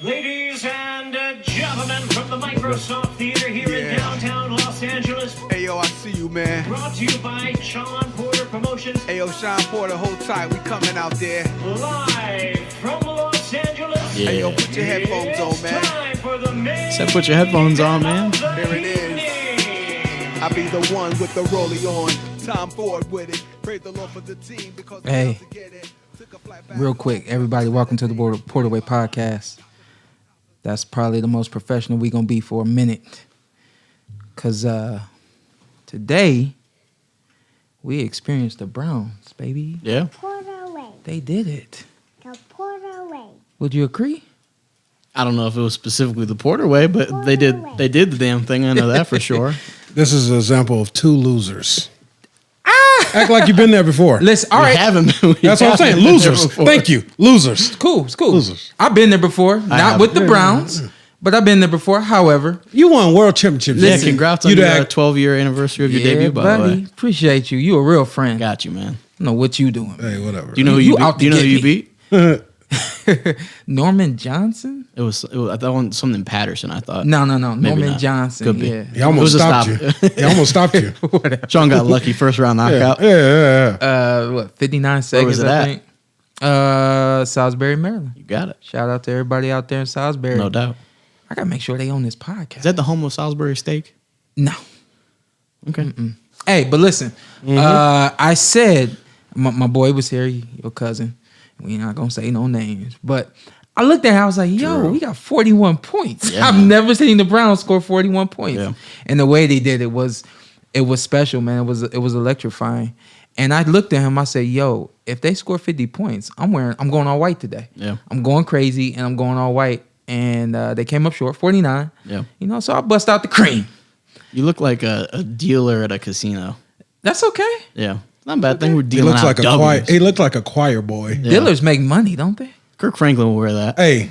Ladies and gentlemen, from the Microsoft Theater here in downtown Los Angeles. Hey, yo, I see you, man. Brought to you by Shawn Porter Promotions. Hey, yo, Shawn Porter, hold tight. We coming out there. Live from Los Angeles. Yeah. Hey, yo, put your headphones on, man. Time for the main Said put your headphones on, man. Here it is. I be the one with the rollie on. Tom Ford with it. Praise the Lord for the team because hey, real quick, everybody, welcome to the Porterweight podcast. That's probably the most professional we gonna be for a minute, cause today we experienced the Browns, baby. Yeah, Porterweight. They did it. The Porterweight. Would you agree? I don't know if it was specifically the Porter way, but they did the damn thing. I know that for sure. This is an example of two losers. Act like you've been there before. Listen, all right. That's That's what I'm saying. Losers. Thank you. Losers. It's cool. It's cool. Losers. I've been there before, not with the Browns, but I've been there before. However, You won world championships. Yeah, congrats on You your act- 12-year anniversary of your debut, by the way. Appreciate you. You a real friend. Got you, man. I don't know what you doing. Hey, whatever. Do you know who You you beat? out to Do you know who get you me. beat? Norman Johnson? It was I thought something Patterson. I thought No. Maybe Norman not. Johnson. Could be. Yeah. He almost It was a stopped you. He almost stopped you. Whatever. Sean got lucky first round knockout. Yeah. 59 seconds, was it I at? think. Salisbury, Maryland. You got it, Shout out to everybody out there in Salisbury. no doubt. I gotta make sure they own this podcast. Is that the home of Salisbury steak? No. Okay. Hey, but listen. I said my boy was here, your cousin. We not gonna say no names, but I looked at him. I was like, "Yo, we got 41 points. Yeah, I've man. never seen the Browns score 41 points." Yeah. And the way they did it was special, man. It was electrifying. And I looked at him. I said, "Yo, if they score 50 points, I'm going all white today. Yeah. I'm going crazy, and I'm going all white." And they came up short, 49. Yeah. You know, so I bust out the cream. You look like a dealer at a casino. That's okay. Yeah, not a bad thing. We're He dealing looks out like a W's. choir. He looked like a choir boy. Yeah. Dealers make money, don't they? Kirk Franklin will wear that. Hey,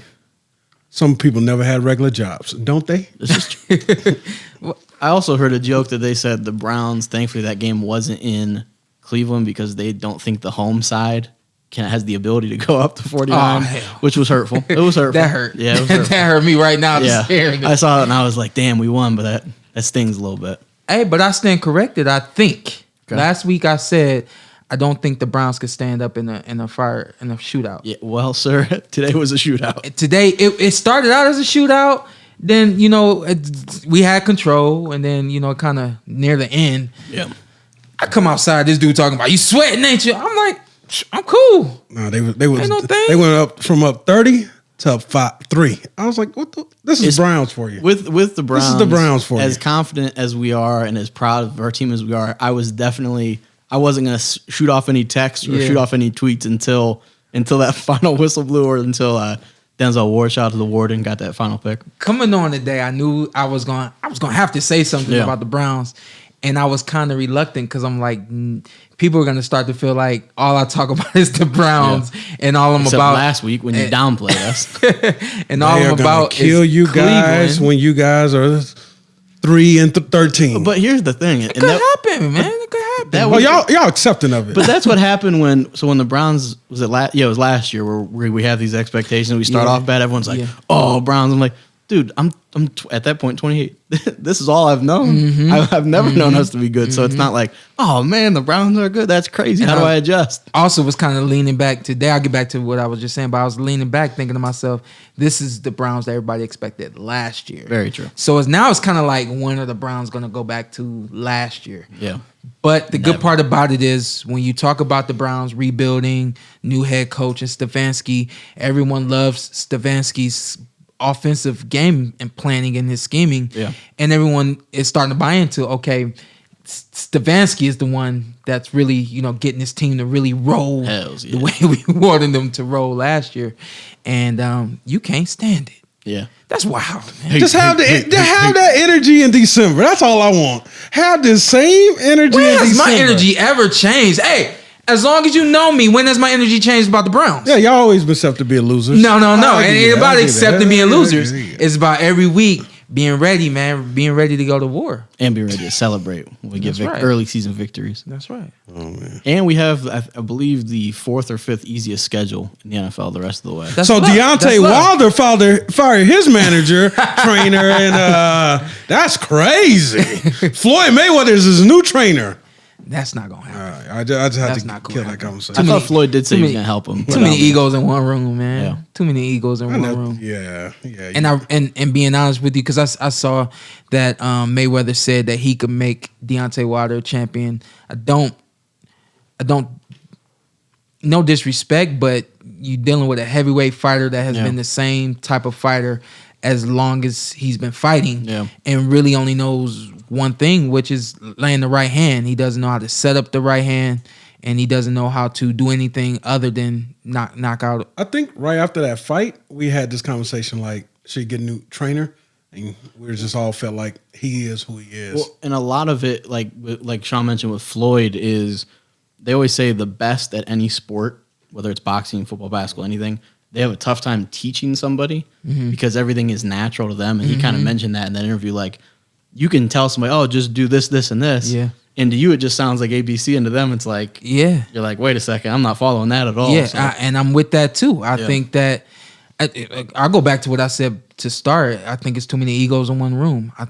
some people never had regular jobs, don't they? This is true. I also heard a joke that they said the Browns, thankfully that game wasn't in Cleveland because they don't think the home side has the ability to go up to 49, Oh, hell. which was hurtful. It was hurtful. That hurt. Yeah, it was hurtful. That hurt me right now. Yeah, Just hearing it. I saw it and I was like, damn, we won, but that stings a little bit. Hey, but I stand corrected. I think Okay. last week I said I don't think the Browns could stand up in a shootout. Yeah, well, sir, today was a shootout. Today it started out as a shootout. Then we had control, and then kind of near the end, Yeah, I come outside. This dude talking about you sweating, ain't you? I'm like, I'm cool. No, they Ain't no thing. they went up from up 30 to up 3. I was like, what the? This is Browns for you. with the Browns. This is the Browns for as you. confident as we are and as proud of our team as we are. I wasn't gonna shoot off any text or shoot off any tweets until that final whistle blew or until Denzel Ward shot to the warden got that final pick. Coming on today, I knew I was gonna have to say something Yeah. about the Browns, and I was kind of reluctant because I'm like, people are gonna start to feel like all I talk about is the Browns, and all I'm Except about last week when you downplayed us. and all They I'm are gonna about kill is you guys Cleveland. when you guys are 3 and 13. But here's the thing. It could happen, man. It could happen. That oh, was- y'all accepting of it. But that's what happened when the Browns was it last? Yeah, it was last year where we have these expectations. We start Yeah. off bad. Everyone's like, Yeah. "Oh, Browns." I'm like, dude, I'm at that point 28. This is all I've known. Mm-hmm. I've never known us to be good. So it's not like, oh man, the Browns are good. That's crazy. How do I adjust? Also was kind of leaning back today. I'll get back to what I was just saying, but I was leaning back thinking to myself, this is the Browns that everybody expected last year. Very true. So it's kind of like, when are the Browns going to go back to last year? Yeah. But the Never. good part about it is when you talk about the Browns rebuilding, new head coach and Stefanski, everyone loves Stefanski's offensive game and planning and his scheming. Yeah. And everyone is starting to buy into, okay, Stefanski is the one that's really, getting his team to really roll Hells the yeah. way we wanted them to roll last year. And you can't stand it. Yeah. That's wild, man. Just have that energy in December. That's all I want. Have the same energy When in has December. my energy ever changed? Hey, as long as you know me, when has my energy changed about the Browns? Yeah, y'all always been accepted to be a loser. No. I It get ain't that. about I get accepting that. being I get losers. that. It's about every week being ready, man, being ready to go to war. And be ready to celebrate when we get That's right. early season victories. That's right. Oh man. And we have, I believe, the 4th or 5th easiest schedule in the NFL the rest of the way. That's So luck. That's Deontay luck. Wilder fired his manager, trainer, and that's crazy. Floyd Mayweather is his new trainer. That's not gonna happen. All right, I just had That's to not gonna kill that happen. I conversation. thought Floyd did say he was many- going to help him. Too many egos in one room, man. Yeah. Too many egos in I one know- room. yeah. And being honest with you, because I saw that Mayweather said that he could make Deontay Wilder a champion. I don't. No disrespect, but you dealing with a heavyweight fighter that has Yeah. been the same type of fighter as long as he's been fighting, Yeah. and really only knows one thing, which is laying the right hand. He doesn't know how to set up the right hand, and he doesn't know how to do anything other than knock out. I think right after that fight, we had this conversation like, should he get a new trainer? And we just all felt like he is who he is. Well, and a lot of it, like Sean mentioned with Floyd, is they always say the best at any sport, whether it's boxing, football, basketball, anything, they have a tough time teaching somebody because everything is natural to them. And he kind of mentioned that in that interview. Like, you can tell somebody, oh, just do this, this, and this. Yeah. And to you, it just sounds like ABC. And to them, it's like, Yeah. you're like, wait a second, I'm not following that at all. Yeah, So, and I'm with that too. I Yeah. think that I'll go back to what I said to start. I think it's too many egos in one room. I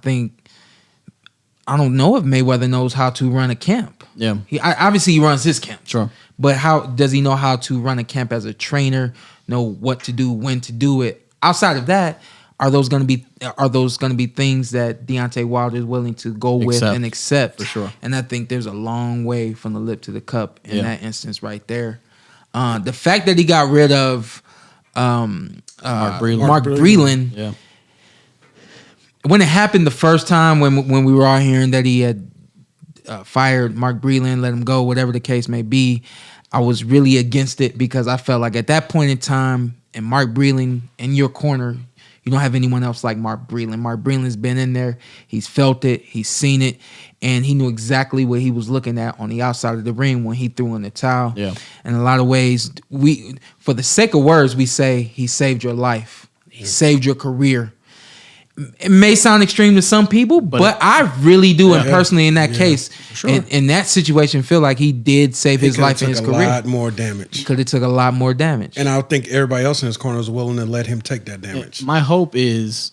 don't know if Mayweather knows how to run a camp. Yeah. Obviously he runs his camp. Sure. But how does he know how to run a camp as a trainer? Know what to do, when to do it? Outside of that, are those going to be things that Deontay Wilder is willing to go with and accept? For sure. And I think there's a long way from the lip to the cup in Yeah. that instance right there. The fact that he got rid of Mark Breland. Mark Breland, Yeah. when it happened the first time when we were all hearing that he had fired Mark Breland, let him go, whatever the case may be, I was really against it because I felt like at that point in time, and Mark Breland in your corner, you don't have anyone else like Mark Breland. Mark Breland's been in there. He's felt it. He's seen it. And he knew exactly what he was looking at on the outside of the ring when he threw in the towel. Yeah. In a lot of ways, for the sake of words, we say he saved your life. He saved your career. It may sound extreme to some people, but I really do, and personally in that case, in that situation, feel like he did save his life and his career. A lot more damage. Could have took a lot more damage. And I think everybody else in his corner was willing to let him take that damage. My hope is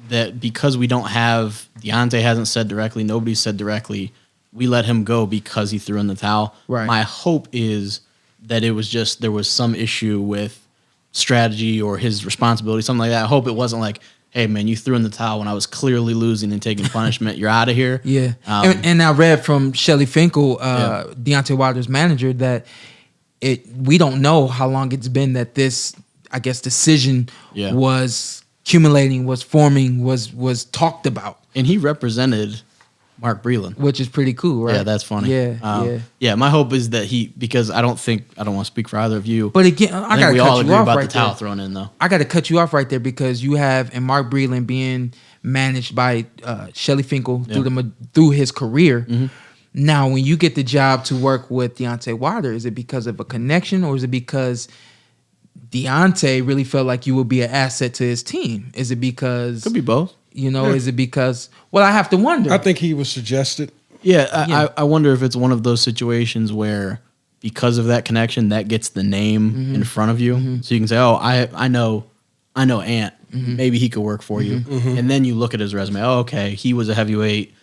that because we don't have, Deontay hasn't said directly, nobody's said directly, we let him go because he threw in the towel. Right. My hope is that it was just, there was some issue with strategy or his responsibility, something like that. I hope it wasn't like, hey, man, you threw in the towel when I was clearly losing and taking punishment. You're out of here. Yeah. And I read from Shelly Finkel, Deontay Wilder's manager, that we don't know how long it's been that this, I guess, decision was accumulating, was forming, was talked about. And he represented Mark Breland. Which is pretty cool, right? Yeah, that's funny. Yeah. Yeah, my hope is that because I don't want to speak for either of you. But again, I think got to we all cut agree you off about right the towel there. thrown in, though. I got to cut you off right there because you have, and Mark Breland being managed by Shelly Finkel through his career. Mm-hmm. Now, when you get the job to work with Deontay Wilder, is it because of a connection or is it because Deontay really felt like you would be an asset to his team? Is it because... Could be both. Is it because... Well, I have to wonder. I think he was suggested. Yeah, I wonder if it's one of those situations where because of that connection, that gets the name in front of you. So you can say, oh, I know Ant. Maybe he could work for you. And then you look at his resume. Oh, okay, he was a heavyweight.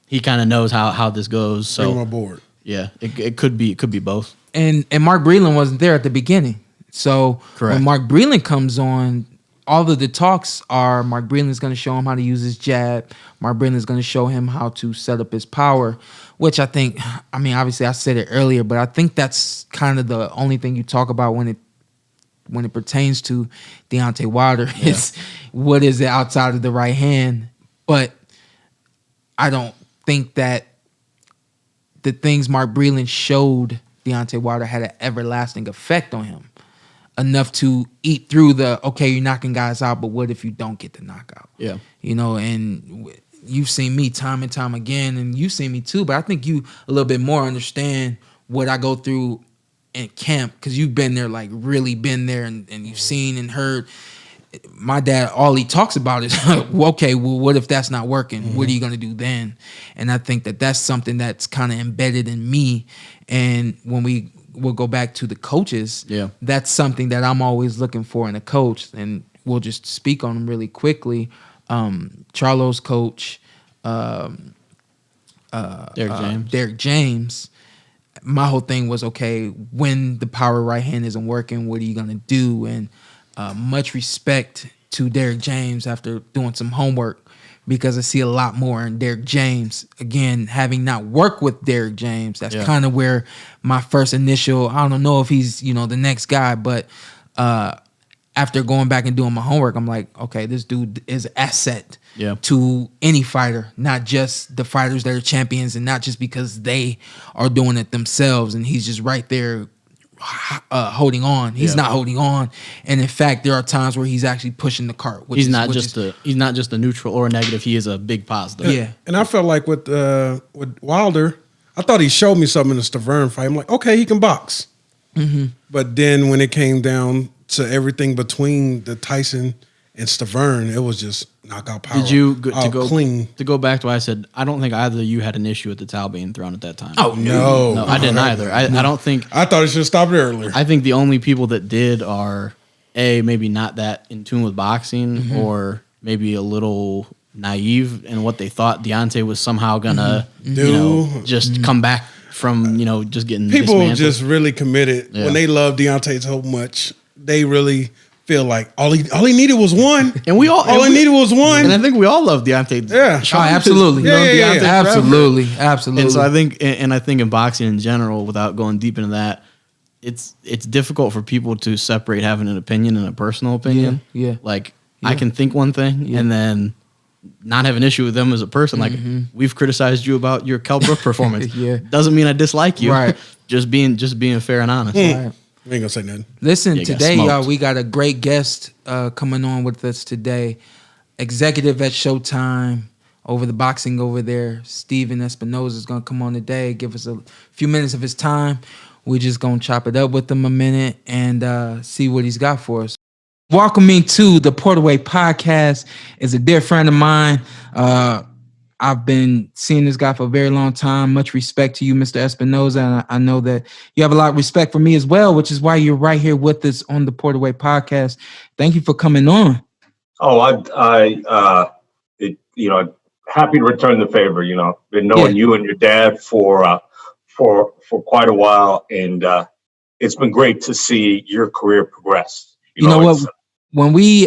He kind of knows how this goes. Bring him So aboard. yeah, it could be both. And Mark Breland wasn't there at the beginning. So Correct. when Mark Breland comes on, all of the talks are Mark Breland's going to show him how to use his jab. Mark Breland's going to show him how to set up his power, which I think, I mean, obviously I said it earlier, but I think that's kind of the only thing you talk about when it pertains to Deontay Wilder is what is it outside of the right hand. But I don't think that the things Mark Breland showed Deontay Wilder had an everlasting effect on him. Enough to eat through you're knocking guys out, but what if you don't get the knockout? Yeah. And you've seen me time and time again, and you've seen me too, but I think you a little bit more understand what I go through in camp because you've been there, like really been there, and you've seen and heard. my dad, all he talks about is, well, okay, well, what if that's not working? What are you going to do then? And I think that that's something that's kind of embedded in me. And when we'll go back to the coaches, that's something that I'm always looking for in a coach. And we'll just speak on them really quickly. Charlo's coach, Derek James. My whole thing was, okay, when the power right hand isn't working, what are you going to do? And much respect to Derek James after doing some homework, because I see a lot more in Derek James. Again, having not worked with Derek James, that's kind of where my first initial, I don't know if he's, the next guy, but after going back and doing my homework, I'm like, okay, this dude is an asset to any fighter, not just the fighters that are champions, and not just because they are doing it themselves. And he's just right there holding on. He's not holding on, and in fact, there are times where he's actually pushing the cart. He's not just a neutral or a negative. He is a big positive. Yeah, and I felt like with Wilder, I thought he showed me something in the Stavern fight. I'm like, okay, he can box. But then when it came down to everything between the Tyson and Stavern, it was just knockout power. Did you clean? To go back to what I said, I don't think either of you had an issue with the towel being thrown at that time. Oh no, I didn't either. I don't think. I thought it should have stopped earlier. I think the only people that did are maybe not that in tune with boxing, or maybe a little naive in what they thought Deontay was somehow gonna just come back from just getting people dismantled. Just really committed when they love Deontay so much. They really feel like all he needed was one, and we all needed was one. And I think we all love Deontay. Yeah, absolutely, absolutely. And so I think in boxing in general, without going deep into that, it's difficult for people to separate having an opinion and a personal opinion. I can think one thing and then not have an issue with them as a person. Like we've criticized you about your Kell Brook performance. Doesn't mean I dislike you. Right. Just being fair and honest. Right. We ain't gonna say nothing. Listen, today, y'all, we got a great guest coming on with us today. Executive at Showtime, over the boxing over there. Steven Espinoza is gonna come on today, give us a few minutes of his time. We're just gonna chop it up with him a minute and see what he's got for us. Welcoming to the Porterweight Podcast is a dear friend of mine. I've been seeing this guy for a very long time. Much respect to you, Mr. Espinoza. And I know that you have a lot of respect for me as well, which is why you're right here with us on the Porterweight Podcast. Thank you for coming on. Oh, happy to return the favor. Been knowing you and your dad for quite a while, and it's been great to see your career progress. You know what? When we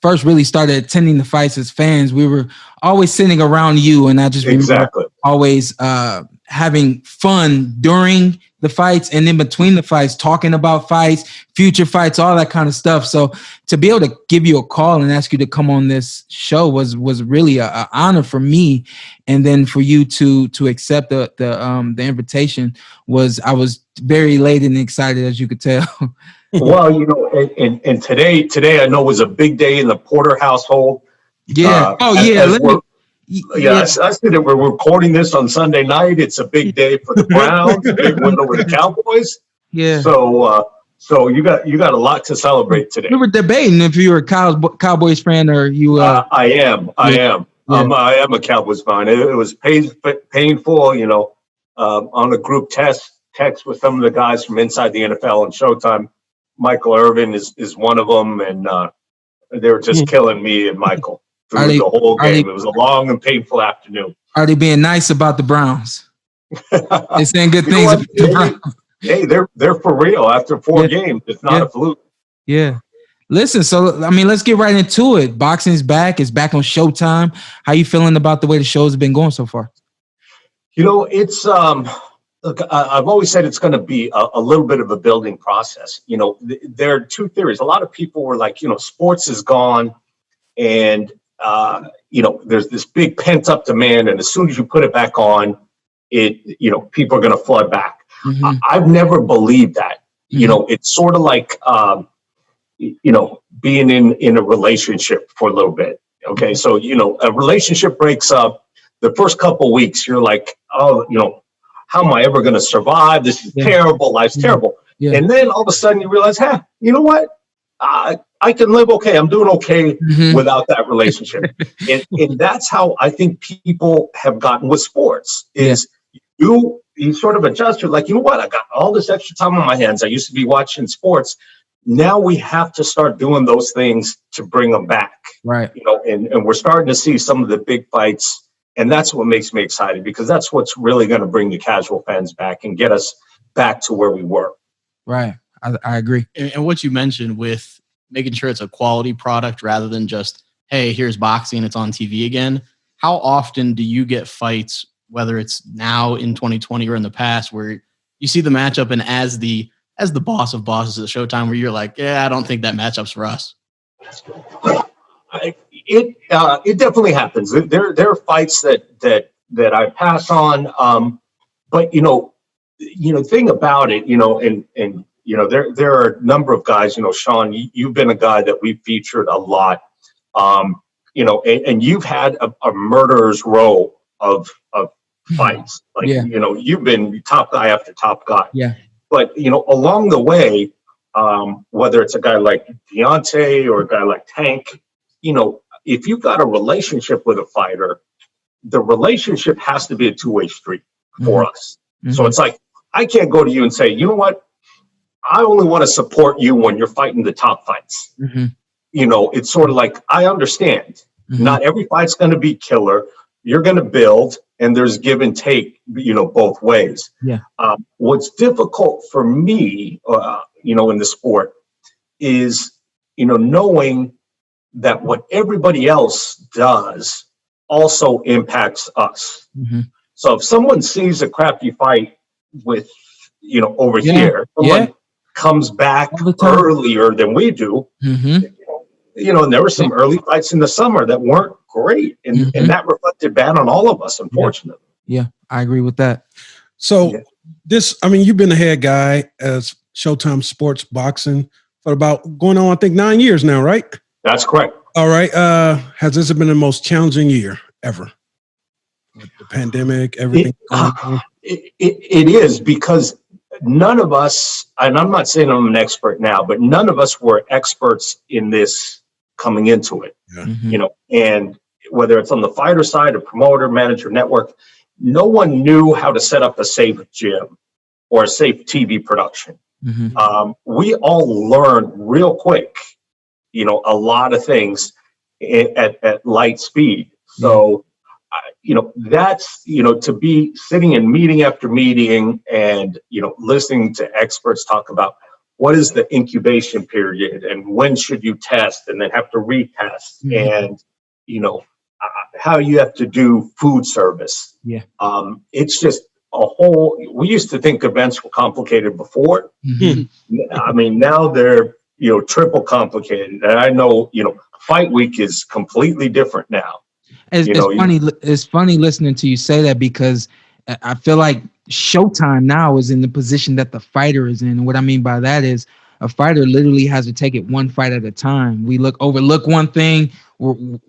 first really started attending the fights as fans, we were always sitting around you, and I just remember always having fun during the fights and in between the fights, talking about fights, future fights, all that kind of stuff. So to be able to give you a call and ask you to come on this show was really an honor for me, and then for you to accept the invitation I was very elated and excited, as you could tell. Well, and today I know was a big day in the Porter household. Yeah. I said that we're recording this on Sunday night. It's a big day for the Browns, a big win over the Cowboys. Yeah. So you got a lot to celebrate today. We were debating if you were a Cowboys fan or you. I am. Yeah. I am a Cowboys fan. It was painful, on a group text with some of the guys from inside the NFL and Showtime. Michael Irvin is one of them, and they were just killing me and Michael through the whole game. It was a long and painful afternoon. Are they being nice about the Browns? They're saying good things about the Browns. Hey, they're for real after 4 games. It's not a fluke. Yeah. Listen, so let's get right into it. Boxing's back. It's back on Showtime. How you feeling about the way the show's been going so far? It's look, I've always said it's going to be a little bit of a building process. There are 2 theories. A lot of people were like, sports is gone, and there's this big pent up demand, and as soon as you put it back on, people are going to flood back. Mm-hmm. I've never believed that. Mm-hmm. It's sort of like being in a relationship for a little bit. Okay, so a relationship breaks up. The first couple weeks, you're like, oh, how am I ever going to survive? This is terrible. Life's terrible. Yeah. And then all of a sudden you realize, you know what? I can live okay. I'm doing okay without that relationship. And that's how I think people have gotten with sports is you sort of adjust. You're like, you know what? I got all this extra time on my hands. I used to be watching sports. Now we have to start doing those things to bring them back. Right. You know, and we're starting to see some of the big fights. And that's what makes me excited because that's what's really going to bring the casual fans back and get us back to where we were. Right. I agree. And what you mentioned with making sure it's a quality product rather than just, hey, here's boxing, it's on TV again. How often do you get fights, whether it's now in 2020 or in the past, where you see the matchup and as the boss of bosses at Showtime, where you're like, yeah, I don't think that matchup's for us? It definitely happens. There are fights that I pass on. But the thing about it, and there are a number of guys, Shawn, you've been a guy that we've featured a lot, and you've had a murderer's row of fights. Like, you've been top guy after top guy. Yeah. But, along the way, whether it's a guy like Deontay or a guy like Tank, if you've got a relationship with a fighter, the relationship has to be a two-way street for us. So it's like, I can't go to you and say, you know what? I only want to support you when you're fighting the top fights. It's sort of like, I understand. Not every fight's going to be killer. You're going to build, and there's give and take, both ways. Yeah. What's difficult for me, in the sport is, knowing that what everybody else does also impacts us. So if someone sees a crappy fight with, over here, someone comes back earlier than we do, and there were some early fights in the summer that weren't great. And that reflected bad on all of us, unfortunately. Yeah, I agree with that. So you've been the head guy as Showtime Sports Boxing for about going on, I think, 9 years now, right? That's correct. All right. Has this been the most challenging year ever? With the pandemic, everything going on? It is, because none of us, and I'm not saying I'm an expert now, but none of us were experts in this coming into it. And whether it's on the fighter side, a promoter, manager, network, no one knew how to set up a safe gym or a safe TV production. We all learned real quick, a lot of things at light speed. So, that's, to be sitting in meeting after meeting and, listening to experts talk about what is the incubation period and when should you test and then have to retest and, how you have to do food service. Yeah. It's just a whole, we used to think events were complicated before. I mean, now they're, triple complicated. And I know, fight week is completely different now. It's funny listening to you say that, because I feel like Showtime now is in the position that the fighter is in. And what I mean by that is a fighter literally has to take it one fight at a time. We overlook one thing. When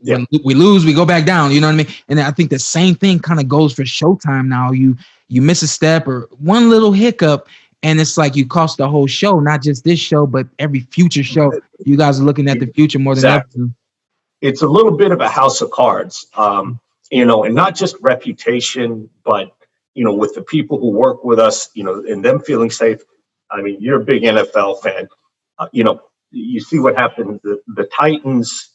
we lose, we go back down. You know what I mean? And I think the same thing kind of goes for Showtime now. You miss a step or one little hiccup, and it's like you cost the whole show, not just this show, but every future show. You guys are looking at the future more than ever. It's a little bit of a house of cards, and not just reputation, but, with the people who work with us, and them feeling safe. I mean, you're a big NFL fan. You see what happened. The Titans,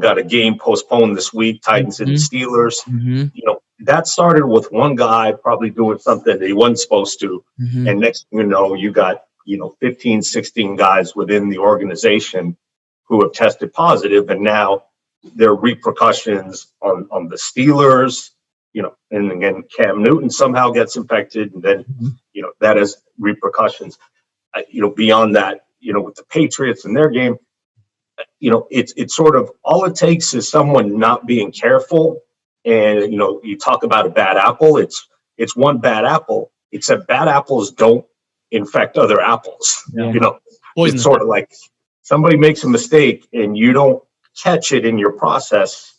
got a game postponed this week, Titans and Steelers. That started with one guy probably doing something that he wasn't supposed to. And next thing you know, you got, 15, 16 guys within the organization who have tested positive. And now there are repercussions on the Steelers, and again, Cam Newton somehow gets infected. And then, that has repercussions, beyond that, with the Patriots and their game. It's sort of all it takes is someone not being careful. And, you talk about a bad apple. It's one bad apple, except bad apples don't infect other apples. It's sort of like somebody makes a mistake and you don't catch it in your process,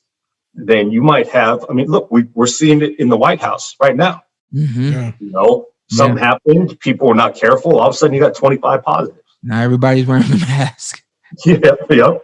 then you might have, look, we're seeing it in the White House right now. Something happened. People were not careful. All of a sudden you got 25 positives. Now everybody's wearing the mask. Yeah.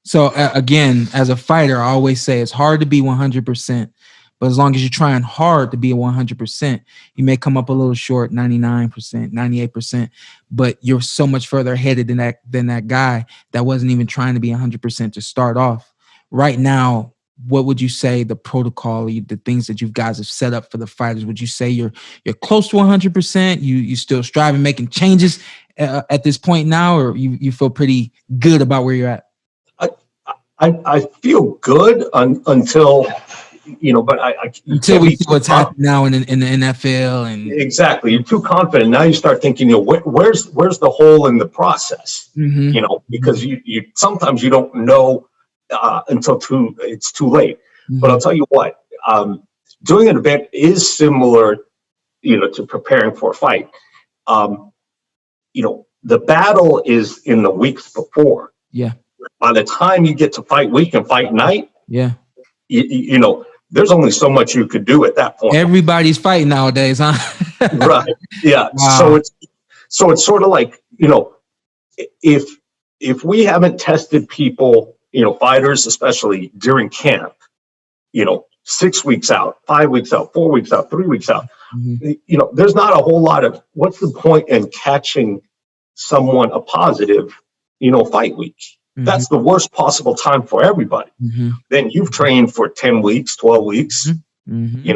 So again, as a fighter, I always say it's hard to be 100%, but as long as you're trying hard to be a 100%, you may come up a little short, 99%, 98%, but you're so much further ahead than that guy that wasn't even trying to be 100% to start off. Right now, what would you say the protocol, the things that you guys have set up for the fighters? Would you say you're close to 100%? You still striving, making changes at this point now, or you feel pretty good about where you're at? I feel good until, but until we see what's happening now in the NFL and exactly. You're too confident. Now you start thinking, where's the hole in the process? Mm-hmm. Because you sometimes you don't know until it's too late. Mm-hmm. But I'll tell you what, doing an event is similar, to preparing for a fight. The battle is in the weeks before. Yeah. By the time you get to fight week and fight night, yeah, there's only so much you could do at that point. Everybody's fighting nowadays, huh? Right. Yeah. Wow. So it's sort of like, if we haven't tested people, fighters, especially during camp, 6 weeks out, 5 weeks out, 4 weeks out, 3 weeks out, mm-hmm. There's not a whole lot of, what's the point in catching someone a positive, fight week? Mm-hmm. That's the worst possible time for everybody. Mm-hmm. Then you've trained for 10 weeks, 12 weeks. Mm-hmm.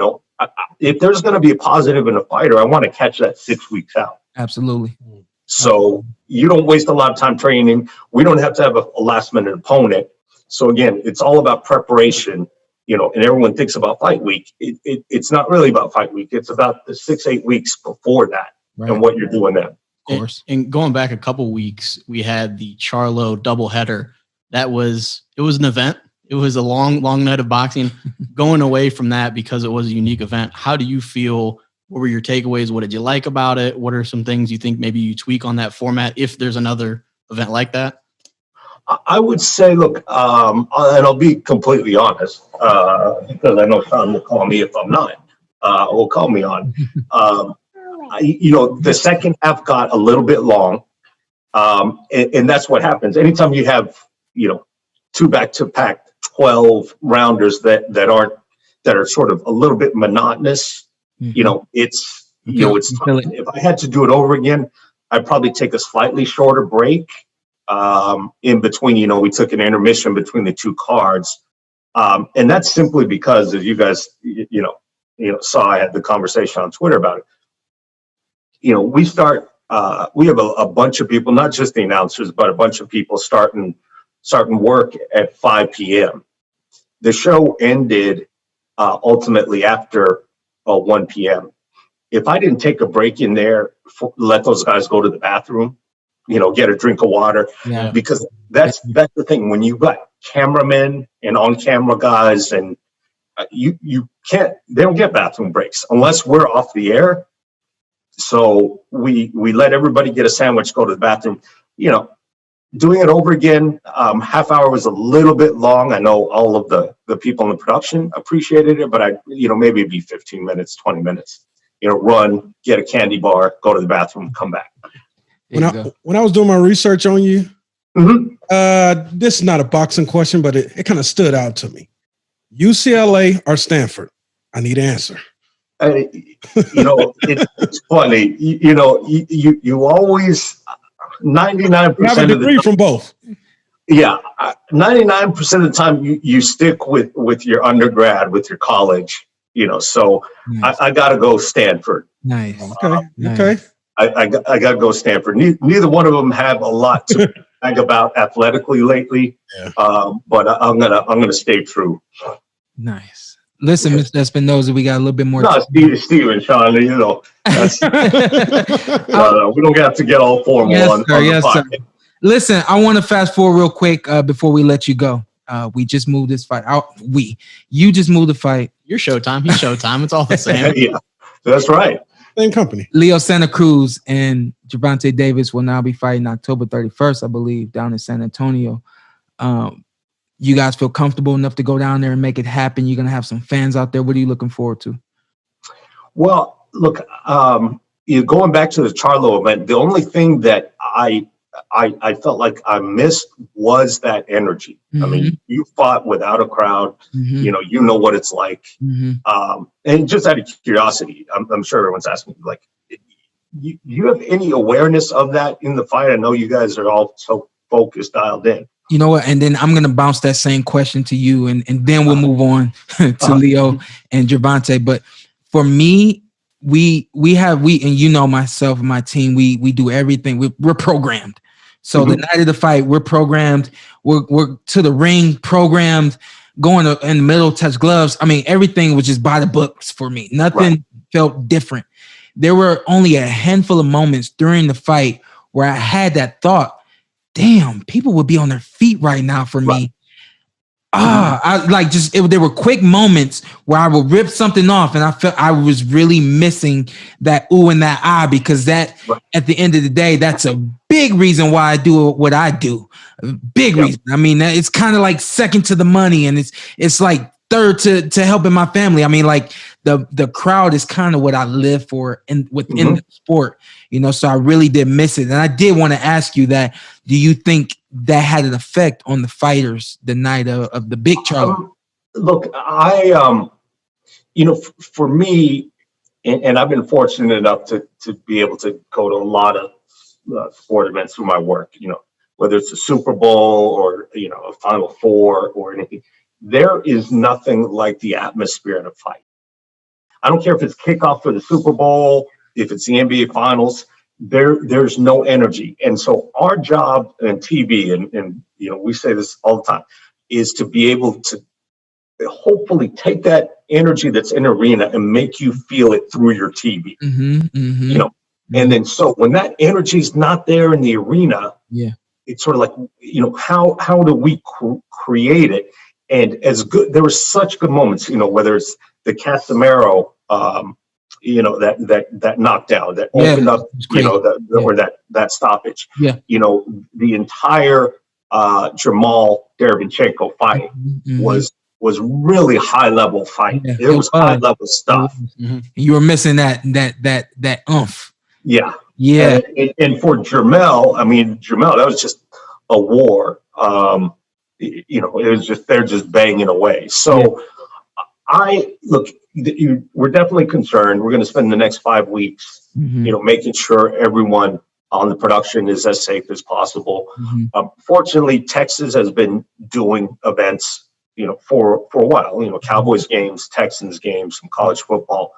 If there's going to be a positive in a fighter, I want to catch that 6 weeks out. Absolutely. So you don't waste a lot of time training. We don't have to have a last minute opponent. So again, it's all about preparation, and everyone thinks about fight week. It's not really about fight week. It's about the 6-8 weeks before that, right, and what you're doing then. Of course. And going back a couple weeks, we had the Charlo doubleheader. It was an event. It was a long night of boxing. Going away from that because it was a unique event, how do you feel? What were your takeaways? What did you like about it? What are some things you think maybe you tweak on that format if there's another event like that? I would say, look, and I'll be completely honest, because I know Shawn will call me if I'm not. Will call me on. The second half got a little bit long, and that's what happens. Anytime you have, 2 back-to-back 12 rounders that are sort of a little bit monotonous, it's if I had to do it over again, I'd probably take a slightly shorter break in between. We took an intermission between the 2 cards, and that's simply because, as you guys saw, I had the conversation on Twitter about it. We start. We have a bunch of people, not just the announcers, but a bunch of people starting work at 5 p.m. The show ended ultimately after 1 p.m. If I didn't take a break in there, let those guys go to the bathroom, get a drink of water, because that's the thing. When you got cameramen and on-camera guys, and you can't, they don't get bathroom breaks unless we're off the air. So we let everybody get a sandwich, go to the bathroom. Doing it over again, half hour was a little bit long. I know all of the people in the production appreciated it, but maybe it'd be 15 minutes, 20 minutes. Run, get a candy bar, go to the bathroom, come back. When I was doing my research on you, this is not a boxing question, but it kind of stood out to me. UCLA or Stanford? I need an answer. It's funny. You always 99% you have a degree from both. Yeah, 99% of the time you stick with your undergrad, with your college. So nice. I got to go Stanford. Nice. Okay. I got to go Stanford. Neither one of them have a lot to brag about athletically lately. Yeah. But I'm gonna stay true. Nice. Listen, Mr. Espinoza, we got a little bit more. No, Steve and Shawn, that's, we don't have to get all formal on the podcast. Listen, I want to fast forward real quick before we let you go. We just moved this fight out. You just moved the fight. You're Showtime. He's Showtime. It's all the same. Yeah, that's right. Same company. Leo Santa Cruz and Gervonta Davis will now be fighting October 31st, I believe, down in San Antonio. You guys feel comfortable enough to go down there and make it happen? You're going to have some fans out there. What are you looking forward to? Well, look, going back to the Charlo event, the only thing that I I felt like I missed was that energy. I mean, you fought without a crowd. You know what it's like. And just out of curiosity, I'm sure everyone's asking, like, you have any awareness of that in the fight? I know you guys are all so focused, dialed in. You know what? And then I'm gonna bounce that same question to you, and then we'll move on to Leo and Gervonta. But for me, we and you know myself and my team, we do everything. We're programmed. So the night of the fight, we're programmed. We're to the ring programmed. Going in the middle, touch gloves. I mean, everything was just by the books for me. Nothing felt different. There were only a handful of moments during the fight where I had that thought, damn, people would be on their feet right now for me. I like there were quick moments where I would rip something off and I felt I was really missing that ooh and that ah, because that at the end of the day, that's a big reason why I do what I do. A big reason. I mean, it's kind of like second to the money, and it's like third to helping my family. I mean, like the crowd is kind of what I live for within the sport, you know, so I really did miss it. And I did want to ask you that, do you think that had an effect on the fighters the night of the big Charlie? Look, for me, and I've been fortunate enough to be able to go to a lot of sport events through my work, you know, whether it's a Super Bowl or, you know, a Final Four or anything. There is nothing like the atmosphere in a fight. I don't care if it's kickoff for the Super Bowl, if it's the NBA Finals, there's no energy. And so our job in TV, and you know, we say this all the time, is to be able to hopefully take that energy that's in arena and make you feel it through your TV. You know, and then so when that energy is not there in the arena, it's sort of like, you know, how do we create it? And as good, there were such good moments, you know, whether it's the Casemiro, you know, that knockdown that opened up, you know, or that stoppage. You know, the entire Jamal Derevyanchenko fight was really high level fight. It was high level stuff. You were missing that oomph. Yeah. And for Jermell, I mean, that was just a war. You know, it was just, they're just banging away. So we're definitely concerned. We're going to spend the next 5 weeks, you know, making sure everyone on the production is as safe as possible. Fortunately, Texas has been doing events, you know, for a while, you know, Cowboys games, Texans games, some college football.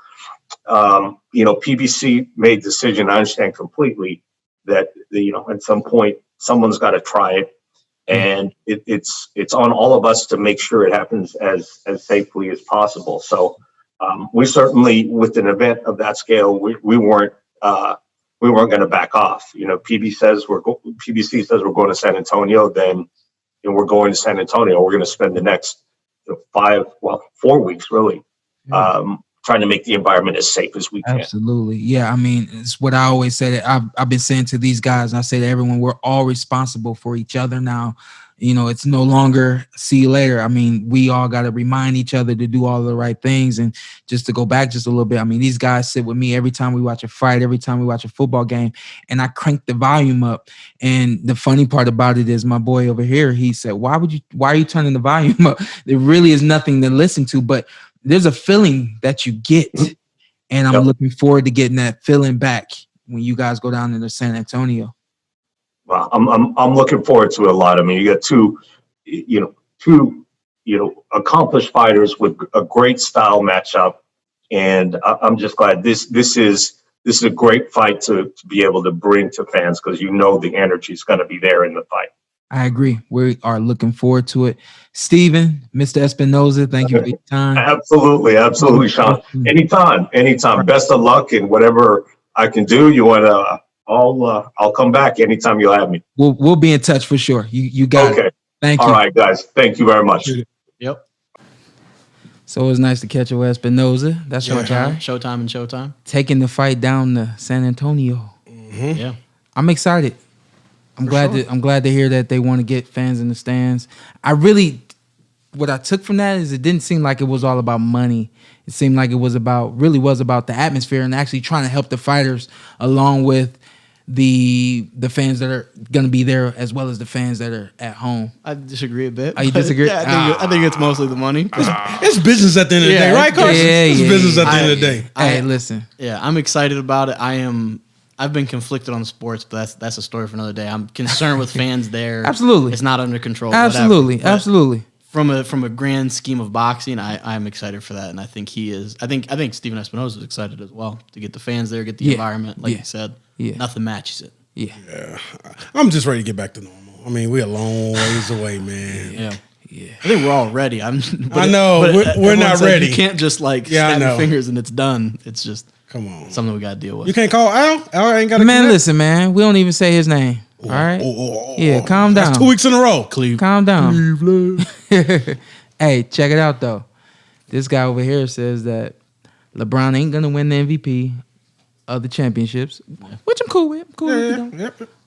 You know, PBC made the decision, I understand completely, that, you know, at some point, someone's got to try it. And it's on all of us to make sure it happens as safely as possible. So we certainly, with an event of that scale, we weren't going to back off. You know, PBC says we're going to San Antonio, then we're going to San Antonio. We're going to spend the next 4 weeks really trying to make the environment as safe as we can. Absolutely. Yeah. I mean, it's what I always say that I've been saying to these guys, and I say to everyone, we're all responsible for each other now. You know, it's no longer see you later. I mean, we all got to remind each other to do all the right things. And just to go back just a little bit, I mean, these guys sit with me every time we watch a fight, every time we watch a football game, and I crank the volume up. And the funny part about it is my boy over here, he said, why are you turning the volume up? There really is nothing to listen to, but there's a feeling that you get. And I'm looking forward to getting that feeling back when you guys go down into San Antonio. Well, I'm looking forward to it a lot. I mean, you got two accomplished fighters with a great style matchup, and I'm just glad this is a great fight to be able to bring to fans, because you know the energy is going to be there in the fight. I agree. We are looking forward to it. Steven, Mr. Espinoza, thank you for your time. Absolutely, Sean. Anytime. Best of luck in whatever I can do. You want to? I'll come back anytime you'll have me. We'll be in touch for sure. You got it. Thank you. All right, guys. Thank you very much. Yep. So it was nice to catch you with Espinoza. That's my guy. Showtime. Taking the fight down to San Antonio. Yeah. I'm excited. I'm glad to hear that they want to get fans in the stands. What I took from that is it didn't seem like it was all about money. It seemed like it was about the atmosphere and actually trying to help the fighters along with the fans that are gonna be there as well as the fans that are at home. I disagree a bit. Oh, you but disagree? Yeah, I think it's mostly the money. It's business at the end of the day, right, Carson? It's business at the end of the day. Hey, listen. Yeah, I'm excited about it. I've been conflicted on sports, but that's a story for another day. I'm concerned with fans there. Absolutely. It's not under control. Absolutely. Whatever. But Absolutely. From a grand scheme of boxing, I'm excited for that, and I think he is. I think Steven Espinoza is excited as well to get the fans there, get the environment, like you said. Yeah. Nothing matches it. Yeah. I'm just ready to get back to normal. I mean, we're a long ways away, man. Yeah. I think we're all ready. I know. but We're not ready. You can't just snap your fingers and it's done. It's just something we got to deal with. You can't call Al? Al ain't got to Man, listen, man. We don't even say his name. All right? Yeah, calm down. That's 2 weeks in a row. Calm down. Hey, check it out, though. This guy over here says that LeBron ain't going to win the MVP of the championships, which I'm cool with.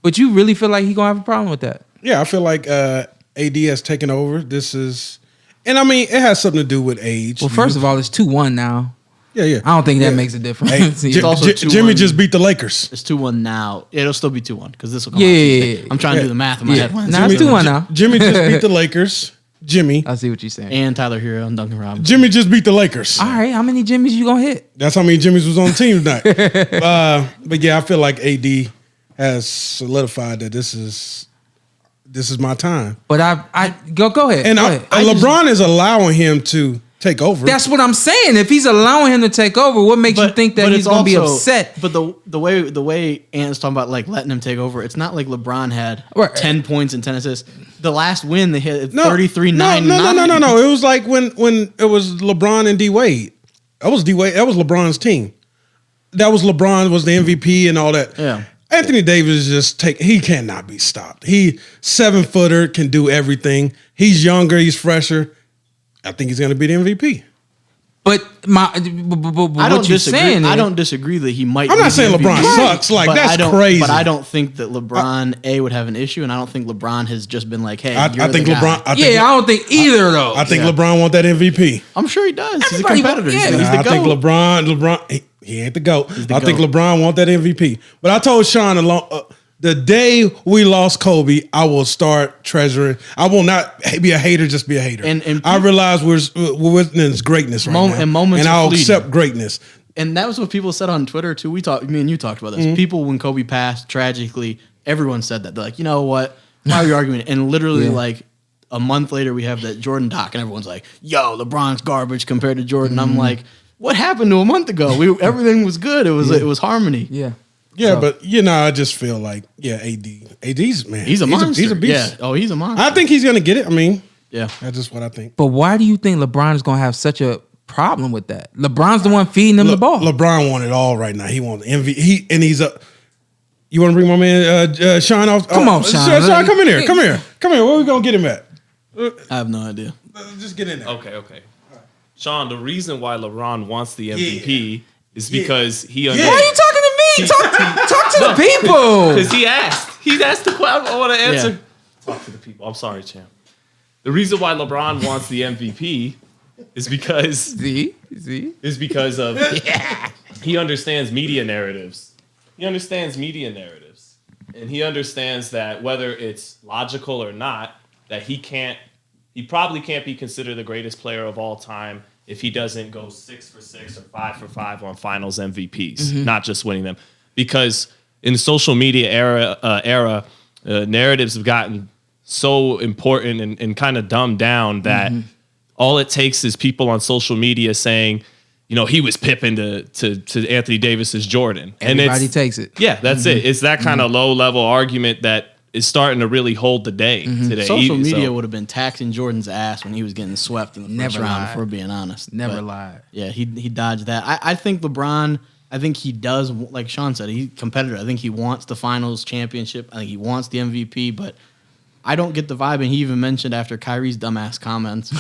But you really feel like he's going to have a problem with that? Yeah, I feel like AD has taken over. And I mean, it has something to do with age. Well, first of all, it's 2-1 now. Yeah. I don't think that makes a difference. Hey, It's also 2-1. Jimmy just beat the Lakers. It's 2-1 now. It'll still be 2-1 because this will come out. Yeah. I'm trying to do the math in my head. Now it's 2-1 now. Jimmy just beat the Lakers. Jimmy. I see what you're saying. And Tyler Hero and Duncan Robinson. Jimmy just beat the Lakers. All right, how many Jimmys you gonna hit? That's how many Jimmys was on the team tonight. But yeah, I feel like AD has solidified that this is my time. But I go ahead. And go ahead. LeBron is allowing him to take over. That's what I'm saying. If he's allowing him to take over, what makes you think that he's going to be upset? But the way Ant's talking about like letting him take over, it's not like LeBron had 10 points and 10 assists. The last win they hit 33-9. No. It was like when it was LeBron and D Wade. That was LeBron's team. That was LeBron was the MVP and all that. Yeah. Anthony Davis he cannot be stopped. He 7-footer, can do everything. He's younger, he's fresher. I think he's going to be the MVP. But what you're saying, I don't disagree that he might. I'm not saying LeBron sucks. Like that's crazy. But I don't think that LeBron would have an issue, and I don't think LeBron has just been like, "Hey, I think LeBron. I don't think either though. I think LeBron want that MVP. I'm sure he does. Everybody he's a competitor. I think LeBron. He ain't the GOAT. I think LeBron want that MVP. But I told Shawn the day we lost Kobe, I will start treasuring. I will not be a hater, just be a hater. And I realize we're witnessing greatness right now. And I'll accept greatness. And that was what people said on Twitter too. Me and you talked about this. Mm-hmm. People, when Kobe passed tragically, everyone said that. They're like, you know what? Why are you arguing? And literally like a month later, we have that Jordan doc, and everyone's like, yo, LeBron's garbage compared to Jordan. Mm-hmm. I'm like, what happened to a month ago? Everything was good. It was harmony. Yeah. Yeah, so, but I just feel like AD's man. He's a monster. He's a beast. Yeah. Oh, he's a monster. I think he's gonna get it. I mean, yeah, that's just what I think. But why do you think LeBron is gonna have such a problem with that? LeBron's the one feeding him the ball. LeBron wants it all right now. He wants the MVP. You want to bring my man Shawn off? Come on, Shawn. Shawn, come in here. Come here. Where we gonna get him at? I have no idea. Just get in there. Okay. Shawn, the reason why LeBron wants the MVP is because he. Why are you talking to me? Talk to the people. Because he asked the question. I want to answer. Yeah. Talk to the people. I'm sorry, champ. The reason why LeBron wants the MVP is because is because of he understands media narratives. He understands media narratives, and he understands that whether it's logical or not, that he probably can't be considered the greatest player of all time if he doesn't go 6 for 6 or 5 for 5 on finals MVPs, not just winning them. Because in the social media era, narratives have gotten so important and kind of dumbed down that all it takes is people on social media saying, he was Pippen to Anthony Davis's Jordan. Everybody takes it. Yeah, that's it. It's that kind of low-level argument that is starting to really hold the day today. Social media would have been taxing Jordan's ass when he was getting swept in the first round, if we're being honest. Never lied. Yeah, he dodged that. I think LeBron, he does, like Shawn said, he's a competitor. I think he wants the finals championship. I think he wants the MVP, but I don't get the vibe. And he even mentioned after Kyrie's dumbass comments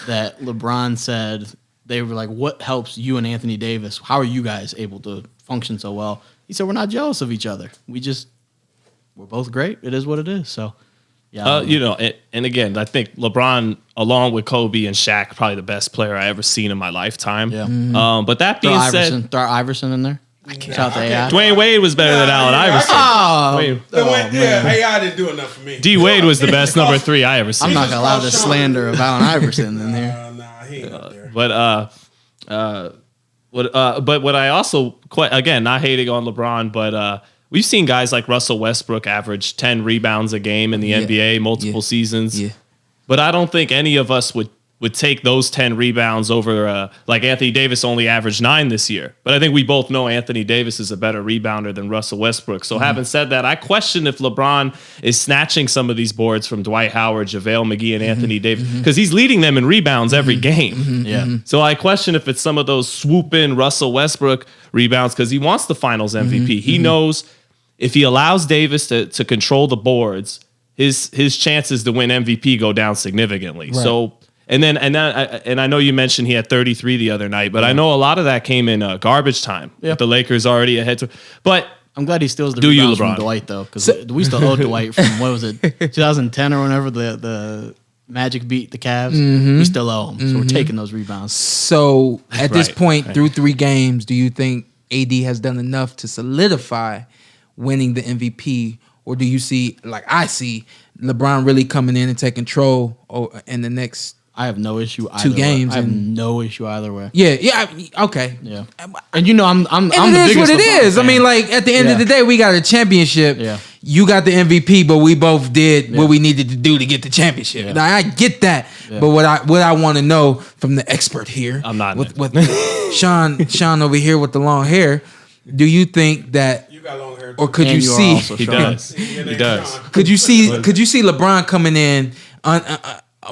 that LeBron said, they were like, what helps you and Anthony Davis? How are you guys able to function so well? He said, we're not jealous of each other. We're both great. It is what it is. So, yeah. And again, I think LeBron, along with Kobe and Shaq, probably the best player I ever seen in my lifetime. Yeah. But that being said, throw Iverson in there. Shout out to AI. Dwayne Wade was better than Allen Iverson. AI didn't do enough for me. D Wade was the best number 3 I ever seen. I'm not gonna allow the slander of Allen Iverson in there. Nah, he ain't up there. But what I also again, not hating on LeBron, but we've seen guys like Russell Westbrook average 10 rebounds a game in the NBA multiple seasons. Yeah. But I don't think any of us would take those 10 rebounds over like Anthony Davis only averaged 9 this year. But I think we both know Anthony Davis is a better rebounder than Russell Westbrook. So having said that, I question if LeBron is snatching some of these boards from Dwight Howard, JaVale McGee, and Anthony Davis, because he's leading them in rebounds every game. Yeah. So I question if it's some of those swoop in Russell Westbrook rebounds because he wants the finals MVP. He knows if he allows Davis to control the boards, his chances to win MVP go down significantly. Right. So and I know you mentioned he had 33 the other night, but I know a lot of that came in garbage time. Yeah. With the Lakers already ahead. But I'm glad he steals the Do you, rebounds from LeBron? Dwight though, because we still owe Dwight from what was it, 2010 or whenever the Magic beat the Cavs. We still owe him, so we're taking those rebounds. So at this Right, point, through 3 games, do you think AD has done enough to solidify winning the MVP, or do you see, like I see, LeBron really coming in and taking control in the next? I have no issue either 2 games way. I have and- no issue either way. Yeah, okay. Yeah, and you know I'm And the it is biggest what it LeBron is. I fan. mean, like at the end of the day, we got a championship. Yeah. You got the MVP, but we both did what we needed to do to get the championship. Yeah. Now I get that, but what I want to know from the expert here, I'm not with Sean over here with the long hair. Do you think that, You got long hair. or could And you are see? also he Sean. does. He does. Could you see LeBron coming in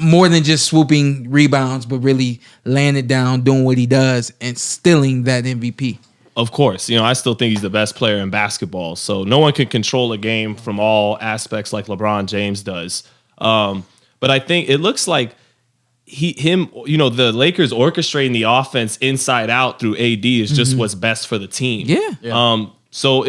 more than just swooping rebounds, but really laying it down, doing what he does, and stealing that MVP? Of course, I still think he's the best player in basketball. So no one can control a game from all aspects like LeBron James does. But I think it looks like the Lakers orchestrating the offense inside out through AD is just what's best for the team. Yeah. So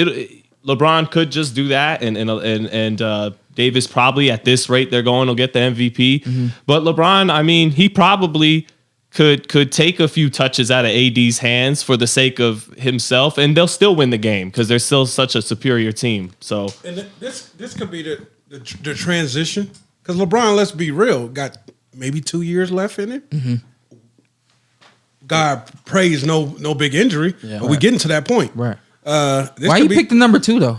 LeBron could just do that, and Davis probably at this rate they're going to get the MVP. But LeBron, I mean, he probably could take a few touches out of AD's hands for the sake of himself, and they'll still win the game because they're still such a superior team. So And this could be the transition, because LeBron, let's be real, got maybe 2 years left in it. God praise no big injury, but we getting to that point. Right. This Why could you be- pick the number 2 though?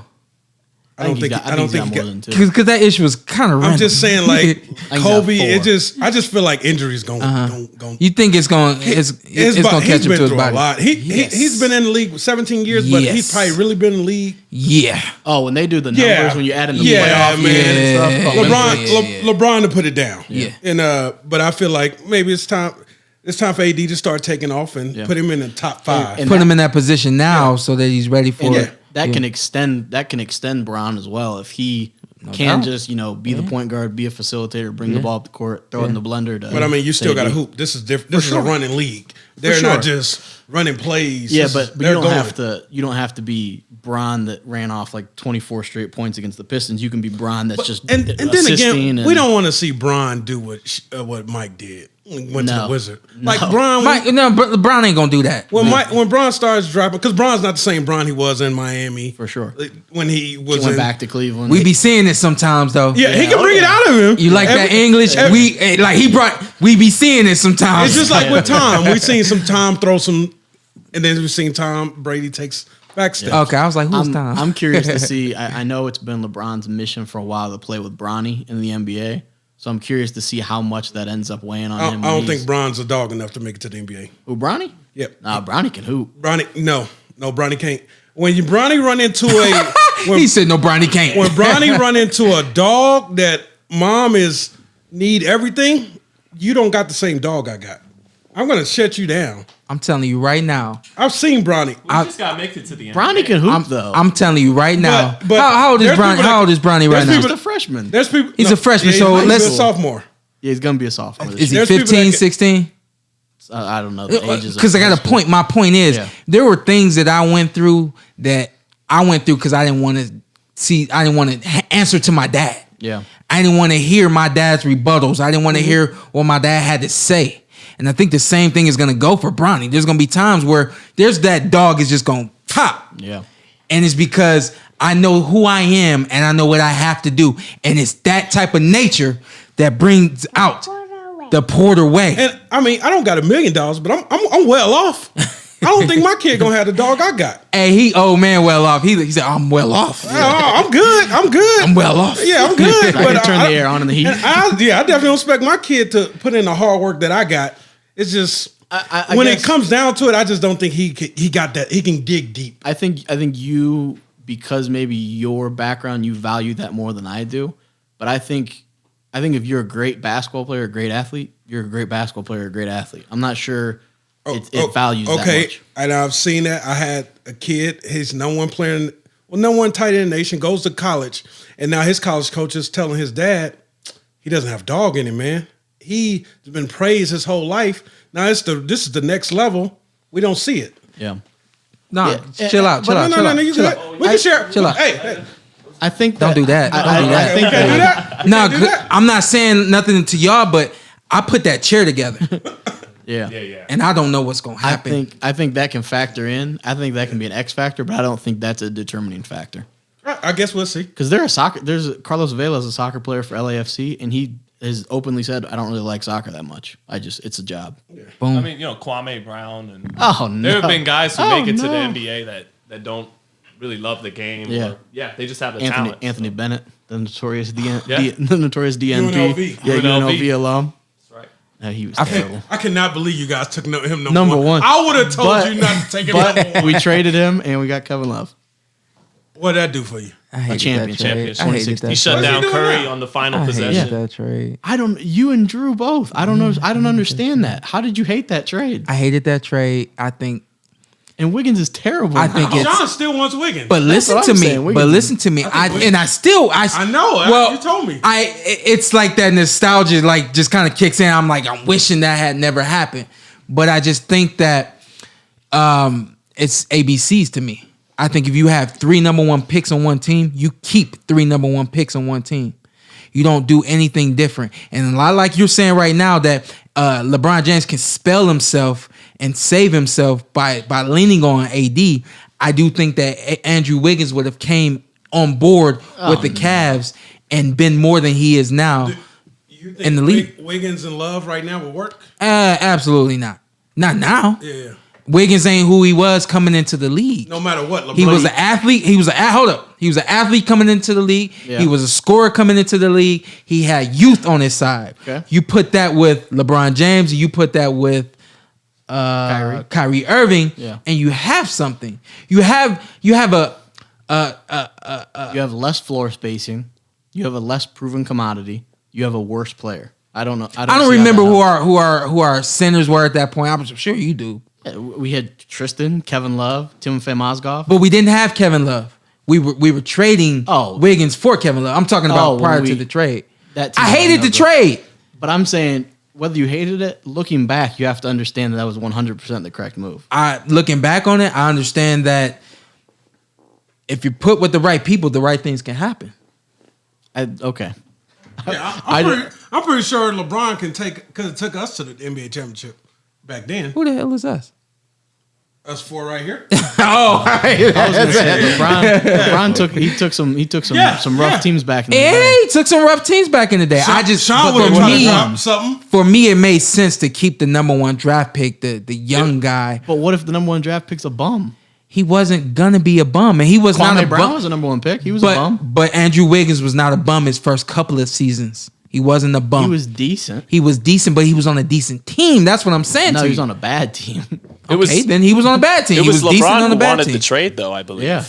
I don't think. I don't think. more than 2. Because that issue was kind of random. I'm just saying, like got Kobe. 4. I just feel like injuries going. You think it's going to catch him to his through body? a lot. He's been in the league 17 years, but Yes. he's probably really been in the league. Yeah. Oh, when they do the numbers, Yeah. when you add in the Yeah, playoff man. games and stuff. oh, LeBron, LeBron to put it down. Yeah. And but I feel like maybe it's time. It's time for AD to start taking off and put him in the top 5. And Put him in that position now so that he's ready for And it. that can extend Brown as well if he can doubt. just be the point guard, be a facilitator, bring the ball up the court, throw it in the blender. But I mean, you still got to hoop. This is different. This is a running league. They're not just running plays. Yeah, This is- but you they're don't going. have to. You don't have to be Bron that ran off like 24 straight points against the Pistons. You can be Bron that's just And then assisting again, we don't want to see Bron do what Mike did. Went to the No. Wizard. No. Like Bron. LeBron ain't going to do that. When Bron starts dropping, because Bron's not the same Bron he was in Miami. for sure. When he was He went in, back to Cleveland. We be seeing it sometimes though. Yeah, he can bring it out of him. You like that English? We be seeing it sometimes. It's just like with Tom. We've seen some Tom throw some, and then we've seen Tom Brady takes back steps. Okay, I was like, who's Tom? I'm curious to see. I know it's been LeBron's mission for a while to play with Bronny in the NBA. So I'm curious to see how much that ends up weighing on him. I don't think Bron's a dog enough to make it to the NBA. Who, Bronny? Yep. Nah, Bronny can hoop. Bronny, no, Bronny can't. When Bronny run into a, He said no, Bronny can't. when Bronny run into a dog that mom need everything, you don't got the same dog I got. I'm gonna shut you down. I'm telling you right now. I've seen Bronny. we just got to make it to the end. Bronny can hoop though. I'm telling you right now. But how old is there's Bronny? people that- How old is Bronny right there's now? He's people- a freshman. There's people. He's a freshman, so he's let's- a sophomore. Yeah, he's gonna be a sophomore. Is he There's people 15, that- 16? I don't know the ages. Because I got a point. My point is, Yeah. there were things that I went through because I didn't want to see. I didn't want to answer to my dad. Yeah. I didn't want to hear my dad's rebuttals. I didn't want to hear what my dad had to say. And I think the same thing is going to go for Bronny. There's going to be times where there's that dog is just going to top. Yeah. And it's because I know who I am and I know what I have to do. And it's that type of nature that brings out the Porter way. And I mean, I don't got $1 million, but I'm well off. I don't think my kid gonna have the dog I got. Hey, he old man well off. He said, I'm well off. I'm good. I'm well off. Yeah, I'm good. I can turn the air on in the heat. I definitely don't expect my kid to put in the hard work that I got. It's just when it comes down to it, I just don't think he got that. He can dig deep. I think you, because maybe your background, you value that more than I do. But I think if you're a great basketball player, a great athlete, you're a great basketball player, a great athlete. I'm not sure it values that much. And I've seen that. I had a kid, his number one player, number one tight end in the nation, goes to college. And now his college coach is telling his dad, he doesn't have dog in him, man. He's been praised his whole life. Now this is the next level. We don't see it. Yeah. No, chill out. No, you good. We can share. Chill out. Hey. I think Don't do that. Don't do that. I think Can't do that. No, Can't do that. I'm not saying nothing to y'all, but I put that chair together. Yeah. And I don't know what's going to happen. I think that can factor in. I think that can be an X factor, but I don't think that's a determining factor. I guess we'll see. Because Carlos Vela is a soccer player for LAFC, and he has openly said, I don't really like soccer that much. it's a job. Boom. I mean, Kwame Brown and No. there have been guys who make it to the no. NBA that don't really love the game. Yeah. They just have the talent. Anthony Bennett, the notorious DNP. UNLV. UNLV alum. That's right. He was terrible. I cannot believe you guys took him Number one. I would have told you not to take him number But one. we traded him, and we got Kevin Love. What did that do for you? I hated championship. that trade. I hated that He shut trade. down doing Curry now? on the final I hated possession. that trade. You and Drew both. I don't know. I don't understand that. How did you hate that trade? I hated that trade. I think. And Wiggins is terrible. I think it's. John still wants Wiggins. But listen what to I'm me. saying. But Wiggins- listen to me. I know. Well, you told me. It's like that nostalgia, like just kind of kicks in. I'm wishing that had never happened. But I just think that it's ABCs to me. I think if you have 3 number 1 picks on one team, you keep 3 number 1 picks on one team. You don't do anything different. And a lot like you're saying right now that LeBron James can spell himself and save himself by leaning on AD. I do think that Andrew Wiggins would have came on board with the Cavs and been more than he is now You think in the league. Wiggins and Love right now will work? Absolutely not. Not now. Yeah. Wiggins ain't who he was coming into the league. No matter what, LeBron. He was an athlete. He was an athlete coming into the league. Yeah. He was a scorer coming into the league. He had youth on his side. Okay. You put that with LeBron James, and you put that with Kyrie Irving, and you have something. You have you have less floor spacing. You have a less proven commodity. You have a worse player. I don't know. I don't remember who our centers were at that point. I'm sure you do. We had Tristan, Kevin Love, Timofey Mozgov. But we didn't have Kevin Love. We were trading Wiggins for Kevin Love. I'm talking about prior to the trade. I hated the trade. But I'm saying whether you hated it, looking back, you have to understand that was 100% the correct move. Looking back on it, I understand that if you're put with the right people, the right things can happen. Okay. Yeah, I'm pretty sure LeBron could have took us to the NBA championship back then. Who the hell is us? Us 4 right here. Oh, I was gonna say LeBron took some rough teams back in the day. Yeah, he took some rough teams back in the day. Sean would have tried to drop something. For me, it made sense to keep the number 1 draft pick, the young guy. But what if the number 1 draft pick's a bum? He wasn't gonna be a bum, and he was not a Brown bum. was a number 1 pick. He was a bum. But Andrew Wiggins was not a bum his first couple of seasons. He wasn't a bum. He was decent. He was decent, but he was on a decent team. That's what I'm saying. No, to he was you. on a bad team. Then he was on a bad team. It He was was decent LeBron on a who bad wanted team. the trade, though. I believe. Yeah.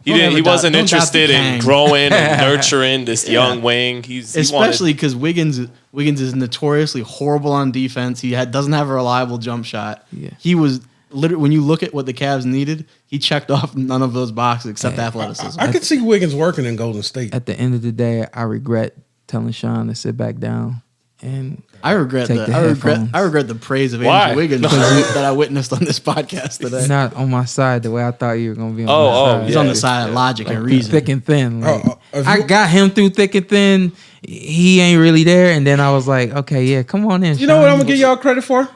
He wasn't Don't interested doubt the in Kang. growing and nurturing this young wing. Especially because Wiggins is notoriously horrible on defense. He doesn't have a reliable jump shot. Yeah. He was literally, when you look at what the Cavs needed, he checked off none of those boxes except athleticism. I could see Wiggins working in Golden State. At the end of the day, I regret telling Shawn to sit back down and I regret the praise of Why? Andrew Wiggins that I witnessed on this podcast today. not on my side the way I thought you were gonna be on my side. He's on the side of logic and reason. Thick and thin. Like, if I you- got him through thick and thin. He ain't really there, and then I was like, okay, yeah, come on in. You know what Shawn. I'm gonna give y'all credit for?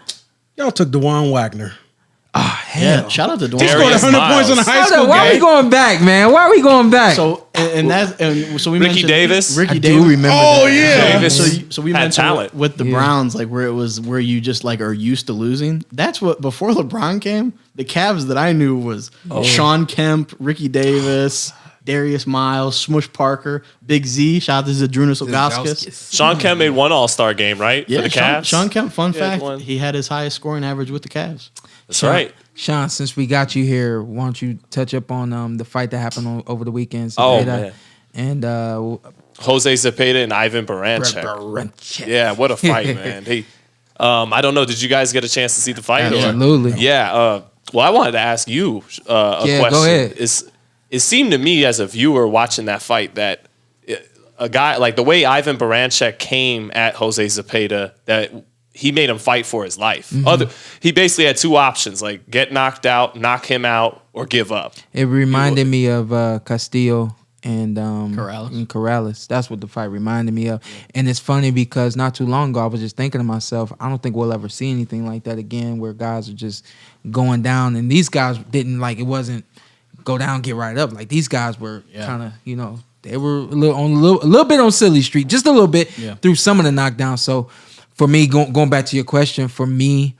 Y'all took DeJuan Wagner. Yeah, shout out to Dwayne. He scored Darius 100 points in a high Hold school up, why are we game. going back, man? Why are we going back? So so we Ricky mentioned Davis? Ricky I Davis. do remember Oh, that. yeah. Davis So we had mentioned talent. with the Browns, like where it was where you just like are used to losing. That's what before LeBron came, the Cavs that I knew was Sean Kemp, Ricky Davis, Darius Miles, Smush Parker, Big Z. Shout out to Zadrunas Ilgauskas. Sean Kemp made one All-Star game, right? Yeah, For the Cavs. Sean Kemp. Fun He had fact: one. he had his highest scoring average with the Cavs. That's right. Sean, since we got you here, why don't you touch up on the fight that happened over the weekend? Oh, Zepeda man. And Jose Zepeda and Ivan Baranchyk. Baranchyk. Yeah, what a fight, man. I don't know. Did you guys get a chance to see the fight? or- Absolutely. Yeah. Well, I wanted to ask you a Yeah, question. go ahead. It seemed to me as a viewer watching that fight that a guy like the way Ivan Baranchyk came at Jose Zepeda, that he made him fight for his life. He basically had two options: like get knocked out, knock him out, or give up. It reminded me of Castillo and Corrales. Corrales. That's what the fight reminded me of. And it's funny because not too long ago, I was just thinking to myself, I don't think we'll ever see anything like that again, where guys are just going down. And these guys didn't it wasn't go down, get right up. Like these guys were kind of, they were a little bit on silly street, just a little bit through some of the knockdowns. So for me, going back to your question, for me,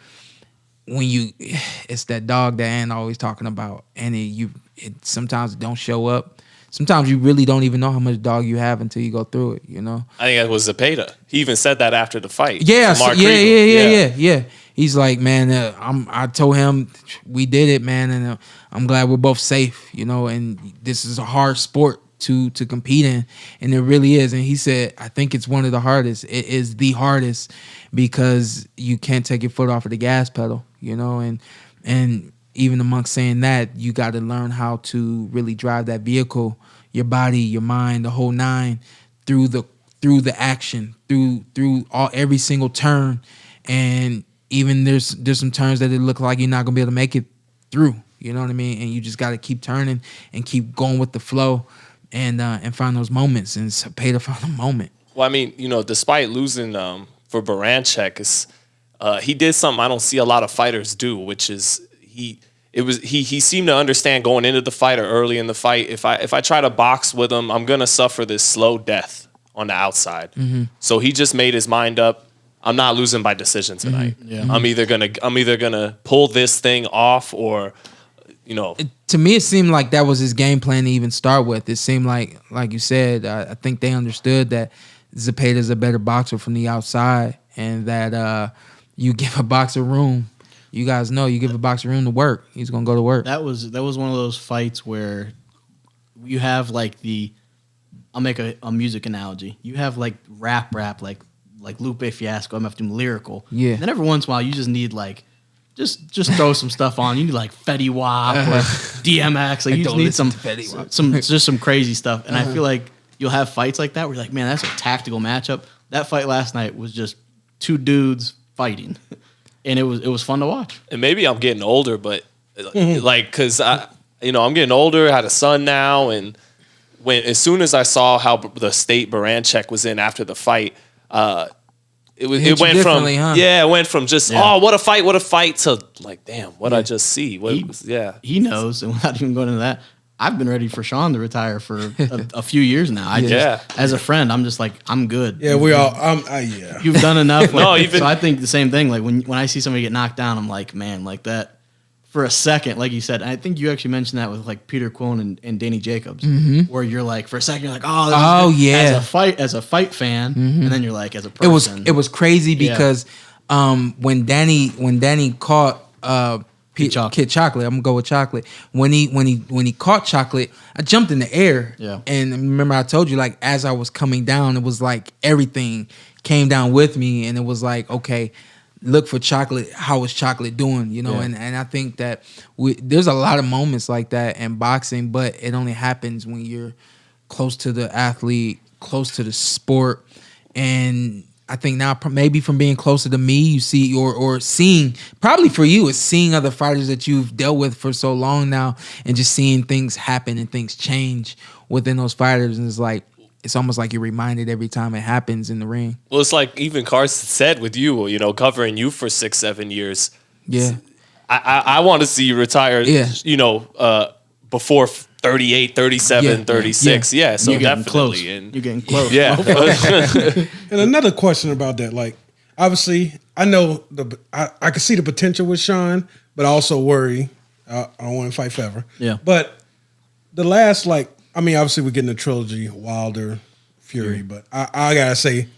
it's that dog that Ann always talking about, and it sometimes it don't show up. Sometimes you really don't even know how much dog you have until you go through it. I think that was Zepeda. He even said that after the fight. Yeah, Mark yeah. Breland. He's like, man, I told him we did it, man, and I'm glad we're both safe, and this is a hard sport to compete in, and it really is. And he said, I think it's one of the hardest. It is the hardest because you can't take your foot off of the gas pedal, and even amongst saying that, you got to learn how to really drive that vehicle, your body, your mind, the whole nine, through the action, through every single turn, and even there's some turns that it look like you're not gonna be able to make it through. You know what I mean? And you just got to keep turning and keep going with the flow, and find those moments. And Zepeda found a moment. Well, despite losing for Baranchyk, he did something I don't see a lot of fighters do, which is he seemed to understand going into the fight or early in the fight. If I try to box with him, I'm gonna suffer this slow death on the outside. So he just made his mind up. I'm not losing by decision tonight. I'm either gonna pull this thing off or. To me, it seemed like that was his game plan to even start with. It seemed like you said, I think they understood that Zepeda is a better boxer from the outside, and that you give a boxer room. You guys know, you give a boxer room to work, he's gonna go to work. That was one of those fights where you have I'll make a music analogy. You have rap like Lupe Fiasco, MF Doom lyrical. Yeah. And then every once in a while you just need just throw some stuff on. You need Fetty Wap or DMX. You just need some crazy stuff. And I feel like you'll have fights like that where you're like, man, that's a tactical matchup. That fight last night was just two dudes fighting, and it was fun to watch. And maybe I'm getting older, but because I'm getting older, I had a son now, and as soon as I saw how the state Baranchyk was in after the fight, it went from just what a fight to damn, what I just see. He knows, and without even going into that, I've been ready for Shawn to retire for a few years now. As a friend, I'm just I'm good. Yeah, we all. You've done enough. So I think the same thing. When I see somebody get knocked down, I'm like, man, that for a second, like you said. And I think you actually mentioned that with Peter Quinn and Danny Jacobs, where you're for a second you're as a fight fan, and then you're as a person. It was crazy because when Danny caught Kid Chocolate, I'm gonna go with Chocolate. When he caught Chocolate, I jumped in the air. Yeah. And remember I told you as I was coming down, it was everything came down with me, and it was okay, look for Chocolate. How is Chocolate doing? And I think that there's a lot of moments like that in boxing, but it only happens when you're close to the athlete, close to the sport. And I think now maybe from being closer to me, you see or seeing, probably for you, is seeing other fighters that you've dealt with for so long now, and just seeing things happen and things change within those fighters. And it's almost like you're reminded every time it happens in the ring. Well, it's even Carson said with you, covering you for 6-7 years. Yeah. I want to see you retire. Yeah. You know, before 38, 37, Yeah, 36. Yeah, so You're getting definitely. close. And You're getting close. yeah. And another question about that, like, obviously, I know I can see the potential with Shawn, but I also worry. I don't want to fight forever. Yeah. But the last, like, I mean, obviously, we're getting a trilogy, Wilder, Fury, but I gotta say,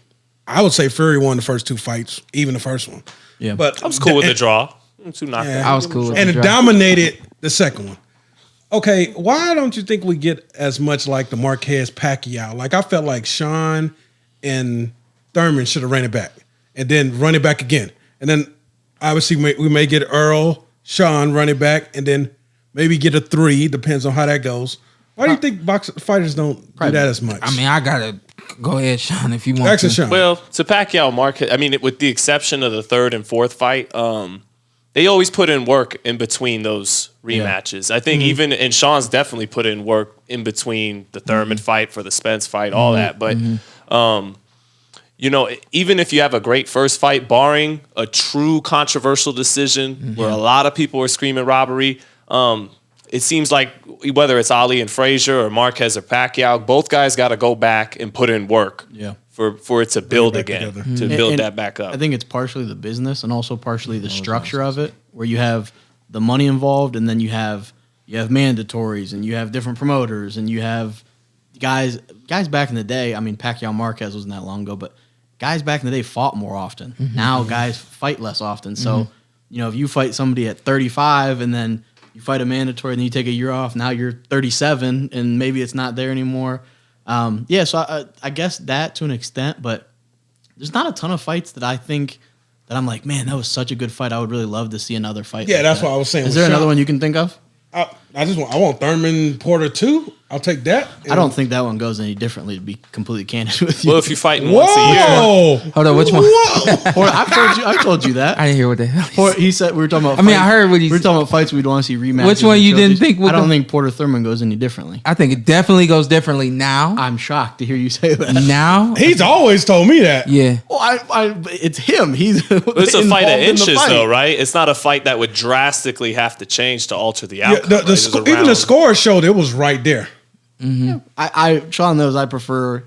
I would say Fury won the first 2 fights, even the first one. Yeah. But I was cool with the draw. 2 knockouts. Yeah. I was cool with and the it draw. dominated the second one. Okay, why don't you think we get as much like the Marquez Pacquiao? Like, I felt like Shawn and Thurman should have ran it back and then run it back again. And then obviously we may get Earl, Shawn run it back and then maybe get a 3, depends on how that goes. Why do you think fighters don't do that as much? I mean, I gotta go ahead, Sean, if you want Actually, to. Shawn. Well, to Pacquiao, Marquez, I mean, with the exception of the 3rd and 4th fight, they always put in work in between those rematches. I think even, and Shawn's definitely put in work in between the Thurman fight for the Spence fight, all that. But, you know, even if you have a great first fight, barring a true controversial decision where a lot of people are screaming robbery, it seems like whether it's Ali and Frazier or Marquez or Pacquiao, both guys got to go back and put in work for it to build again, together. to build And that back up. I think it's partially the business and also partially the structure of it, where you have the money involved, and then you have mandatories, and you have different promoters, and you have guys back in the day. I mean, Pacquiao Marquez wasn't that long ago, but guys back in the day fought more often. Now guys fight less often. So, you know, if you fight somebody at 35 and then you fight a mandatory and then you take a year off, now you're 37 and maybe it's not there anymore. So I guess that to an extent, but there's not a ton of fights that I think that I'm like, man, that was such a good fight. I would really love to see another fight. Yeah, like that's that. what I was saying. Is with there another Shawn. one you can think of? I want Thurman Porter 2. I'll take that. I don't think that one goes any differently, to be completely candid with you. Well, if you're fighting once a year, Whoa! Hold on, which one? Whoa! Or I told you that. I didn't hear what the hell. Or he said we were talking about. I mean, I fights- heard what he we were said. talking about fights we'd want to see rematches. Which one and you didn't trilogies. think would I don't the- think Porter Thurman goes any differently. I think it definitely goes differently now. I'm shocked to hear you say that. Now, He's always told me that. yeah. Well, it's him. He's. it's a fight of involved in the inches, fight. though, right? It's not a fight that would drastically have to change to alter the Yeah, outcome. right? It's a even the round- score showed it was right there. Sean knows I prefer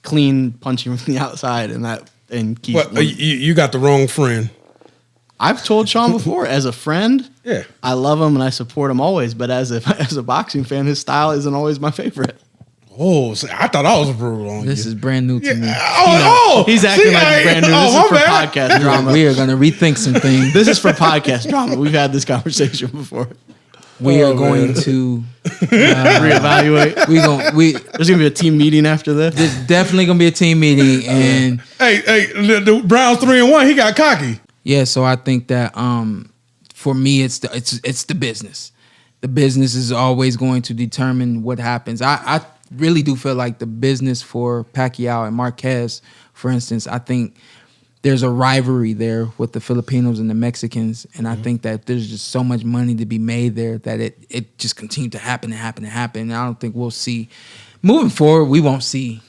clean punching from the outside and keep. But you got the wrong friend. I've told Sean before, as a friend, Yeah. I love him and I support him always. But as a boxing fan, his style isn't always my favorite. Oh, see, I thought I was brutal on This you. is brand new to me. He's acting like it's brand new. This is for bad. podcast drama. We are going to rethink some things. This is for podcast drama. We've had this conversation before. We are Oh, going man. to Reevaluate. There's gonna be a team meeting after this. There's definitely gonna be a team meeting, and Hey, the Browns 3-1. He got cocky. yeah. So I think that for me, it's the business. The business is always going to determine what happens. I really do feel like the business for Pacquiao and Marquez, for instance, I think there's a rivalry there with the Filipinos and the Mexicans, and I think that there's just so much money to be made there that it just continues to happen and happen and happen. And I don't think we'll see moving forward. We won't see.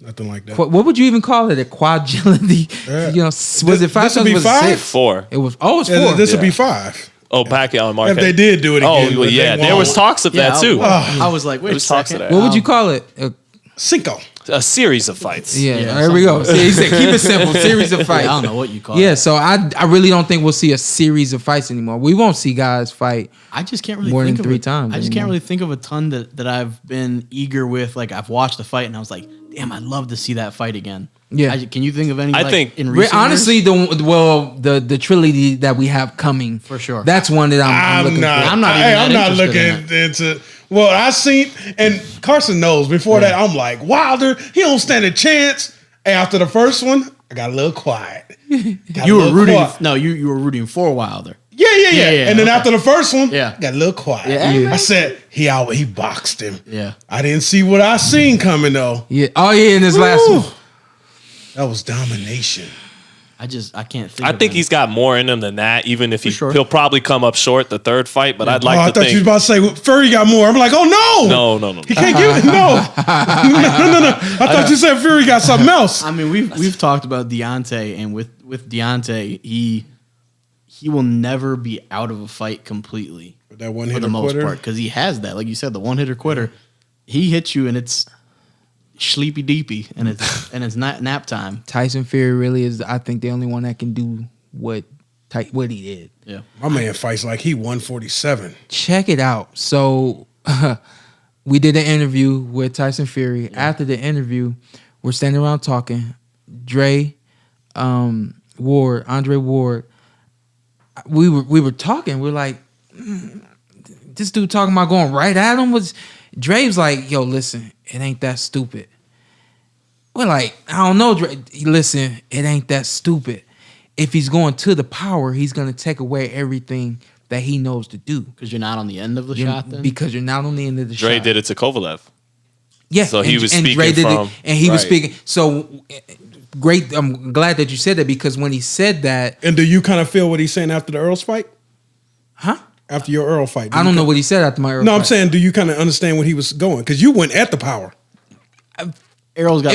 Nothing like that. What would you even call it? A quadrility? Yeah. You know, was it five? This would be Was it 5? six? 4. It was. Oh, it's Yeah, 4. this would be 5. Oh, Pacquiao and Marquez. If they did do it again. Oh, well, but they yeah. There won't. was talks of that, too. I was like, wait There a was talks of second. that. What would you call it? Cinco. A series of fights. Yeah, there we go. See, he said, keep it simple. Series of I fights. don't know what you call Yeah, it. so I really don't think we'll see a series of fights anymore. We won't see guys fight. I just can't really More think than of 3 it. times I just can't anymore. really think of a ton that I've been eager with. Like I've watched the fight and I was like, damn, I'd love to see that fight again. Yeah. Can you think of any? I like, think- in recent Honestly, years? the trilogy that we have coming For sure. That's one that I'm looking for. I'm not even Hey, that I'm not interested looking into. Well, I seen, and Carson knows. Before that, I'm like Wilder. He don't stand a chance. Hey, after the first one, I got a little quiet. Got you a were little rooting. quiet. No, you were rooting for Wilder. Yeah. Yeah, And then okay. after the first one, Yeah. got a little quiet. Yeah. I said he boxed him. Yeah. I didn't see what I seen coming though. Yeah. Oh yeah, in this last Woo. one. That was domination. I can't think. I of think any. he's got more in him than that, even if sure. he'll probably come up short the third fight, but I'd I like to thought you was think. about to say well, Fury got more. I'm like, oh no, No. he can't give it. No, no. I thought you said Fury got something else. I mean, we've talked about Deontay, and with Deontay, he he will never be out of a fight completely That one for hitter the most quitter. part because he has that. Like you said, the one hitter quitter. He hits you and it's sleepy deepy and it's not nap time. Tyson Fury really is, I think, the only one that can do what he did. Yeah. My man fights like he 147. Check it out. So we did an interview with Tyson Fury. Yeah. After the interview, we're standing around talking. Andre Ward. We were talking. We're like, this dude talking about going right at him. Dre's like, yo, listen, it ain't that stupid. We're like, I don't know, Dre. Listen, it ain't that stupid. If he's going to the power, he's going to take away everything that he knows to do. Because you're not on the end of the shot then? Because you're not on the end of the shot. Dre did it to Kovalev. Yeah. So he was and speaking Dre did from... and he was speaking. So, great. I'm glad that you said that because when he said that... And do you kind of feel what he's saying after the Earls fight? Huh? After your Earl fight. I don't know what he said after my Earl fight. No, I'm saying, do you kind of understand what he was going? Because you went at the power. Errol's got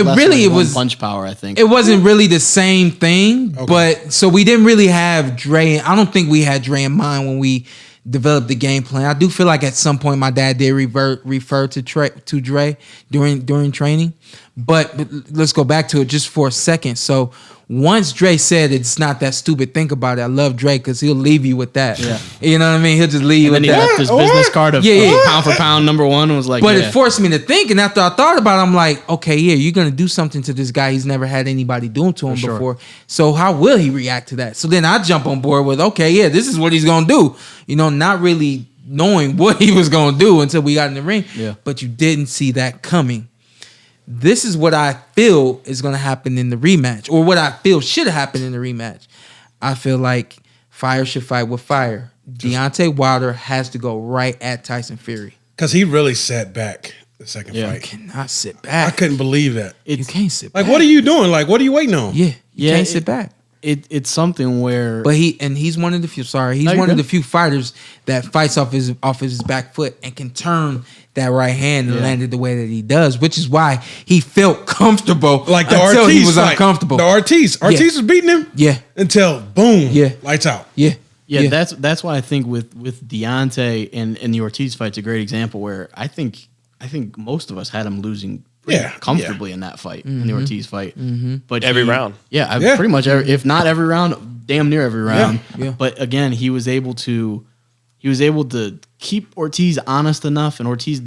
punch power, I think. It wasn't really the same thing, but so we didn't really have Dre. I don't think we had Dre in mind when we developed the game plan. I do feel like at some point my dad did refer to Dre during training, but let's go back to it just for a second. So once Dre said it's not that stupid, think about it. I love Dre because he'll leave you with that. Yeah. You know what I mean? He'll just leave you with that. And then he left his business card of pound for pound #1 and was like, but it forced me to think. And after I thought about it, I'm like, okay, yeah, you're going to do something to this guy he's never had anybody doing to him before. So how will he react to that? So then I jump on board with, okay, yeah, this is what he's going to do. You know, not really knowing what he was going to do until we got in the ring. Yeah. But you didn't see that coming. This is what I feel is going to happen in the rematch, or what I feel should happen in the rematch. I feel like fire should fight with fire. Deontay Wilder has to go right at Tyson Fury. Because he really sat back the second fight. You cannot sit back. I couldn't believe that. You can't sit back. Like, what are you doing? Like, what are you waiting on? Yeah, you can't sit back. It's something where, but he's one of the few. He's one of the few fighters that fights off his back foot and can turn that right hand and land it the way that he does, which is why he felt comfortable. Like the until Ortiz he was fight. uncomfortable. The Ortiz was beating him. Yeah, until boom. Yeah, lights out. Yeah. That's why I think with Deontay and the Ortiz fight's a great example where I think most of us had him losing comfortably in that fight, in the Ortiz fight. But every round. Pretty much if not every round, damn near every round. Yeah. But again, he was able to keep Ortiz honest enough, and Ortiz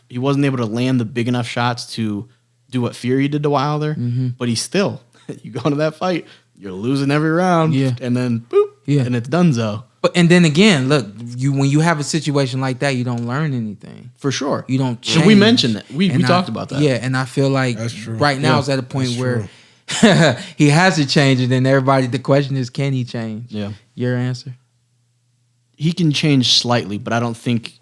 he wasn't able to land the big enough shots to do what Fury did to Wilder. But he still, you go into that fight, you're losing every round, and then boop, and it's donezo. And then again, look, when you have a situation like that, you don't learn anything. For sure. You don't change. And we mentioned that. We talked about that. Yeah, and I feel like right now is at a point where he has to change it, and the question is, can he change? Yeah. Your answer? He can change slightly, but I don't think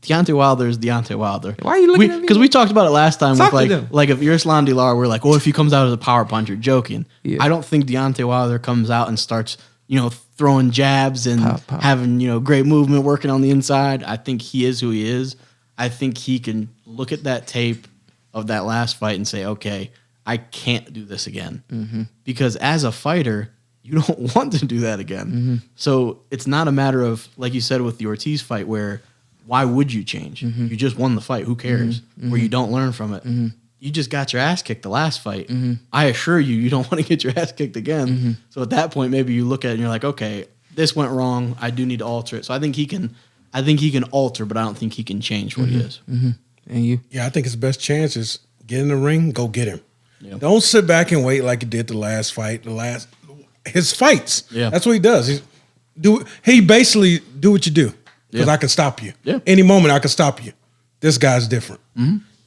Deontay Wilder is Deontay Wilder. Why are you looking at me? Because we talked about it last time Talk with like if you're Islam Dilar, we're like, if he comes out as a power puncher, joking. Yeah. I don't think Deontay Wilder comes out and starts, throwing jabs and having, great movement, working on the inside. I think he is who he is. I think he can look at that tape of that last fight and say, okay, I can't do this again. Because as a fighter, you don't want to do that again. So it's not a matter of, like you said with the Ortiz fight, where why would you change? You just won the fight. Who cares? Where you don't learn from it. You just got your ass kicked the last fight. I assure you don't want to get your ass kicked again. So at that point, maybe you look at it and you're like, okay, this went wrong. I do need to alter it. So I think he can alter, but I don't think he can change what he is. And you? Yeah, I think his best chance is get in the ring, go get him. Yeah. Don't sit back and wait like he did the last fight. His fights. Yeah. That's what he does. He basically do what you do. Because I can stop you. Yeah. Any moment I can stop you. This guy's different.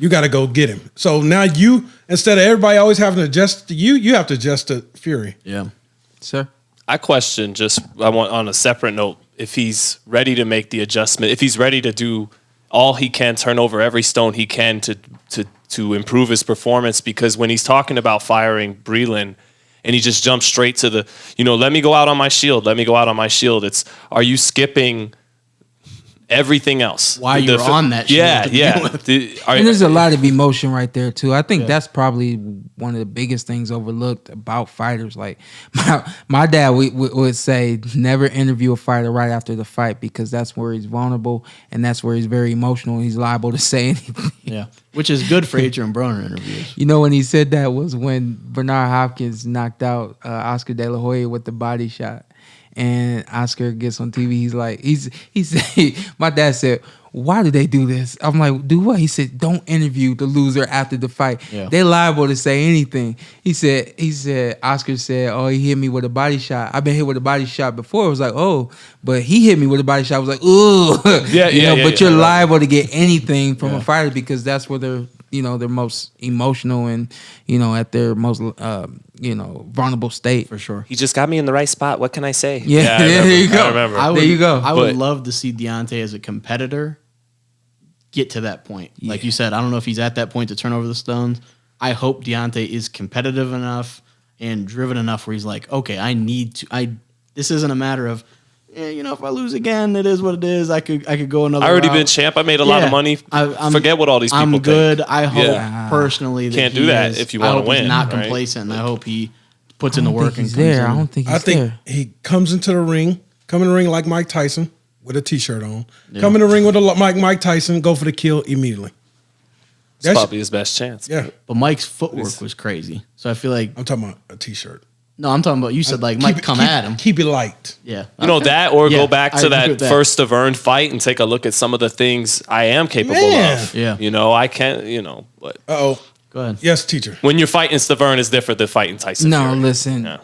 You got to go get him. So now you, instead of everybody always having to adjust to you, you have to adjust to Fury. Yeah. Sir? I question I want on a separate note, if he's ready to make the adjustment, if he's ready to do all he can, turn over every stone he can to improve his performance. Because when he's talking about firing Breland, and he just jumps straight to let me go out on my shield. Let me go out on my shield. Are you skipping everything else. Why you're on that shit Yeah, to begin yeah. with. And there's a lot of emotion right there too. I think that's probably one of the biggest things overlooked about fighters. Like my dad would say, never interview a fighter right after the fight because that's where he's vulnerable and that's where he's very emotional. He's liable to say anything. Yeah, which is good for Adrian Broner interviews. You know when he said that was when Bernard Hopkins knocked out Oscar De La Hoya with the body shot. And Oscar gets on TV. He's like, he said, my dad said, why do they do this? I'm like, do what? He said, don't interview the loser after the fight. Yeah. They're liable to say anything. He said, Oscar said, oh, he hit me with a body shot. I've been hit with a body shot before. It was like, oh, but he hit me with a body shot. I was like, ooh. But you're liable to get anything from a fighter because that's where they're, they're most emotional and, at their most, vulnerable state. For sure. He just got me in the right spot. What can I say? Yeah, there you go. I remember. There you go. I would love to see Deontay as a competitor get to that point. Yeah. Like you said, I don't know if he's at that point to turn over the stones. I hope Deontay is competitive enough and driven enough where he's like, okay, this isn't a matter of, if I lose again, it is what it is. I could go another I already route. been champ. I made a lot of money. Forget what all these people I'm think. good. I hope personally that Can't do he that is- if you I wanna hope he's win, not right? complacent. And I hope he puts in the work and He's comes there. in. I don't think he's I think there. he comes into the ring, like Mike Tyson with a t-shirt on. Come in the ring with Mike Tyson, go for the kill immediately. It's probably his best chance. Yeah, But Mike's footwork was crazy. So I feel like I'm talking about a t-shirt. no, I'm talking about you said like Mike come at him. Keep it light. Yeah. That or Yeah, go back I to agree that with that. first Stavern fight and take a look at some of the things I am capable Man. of. Yeah. I can't, but Uh-oh. Go ahead. Yes, teacher. when you're fighting Stavern is different than fighting Tyson. No, Fury. listen. Yeah.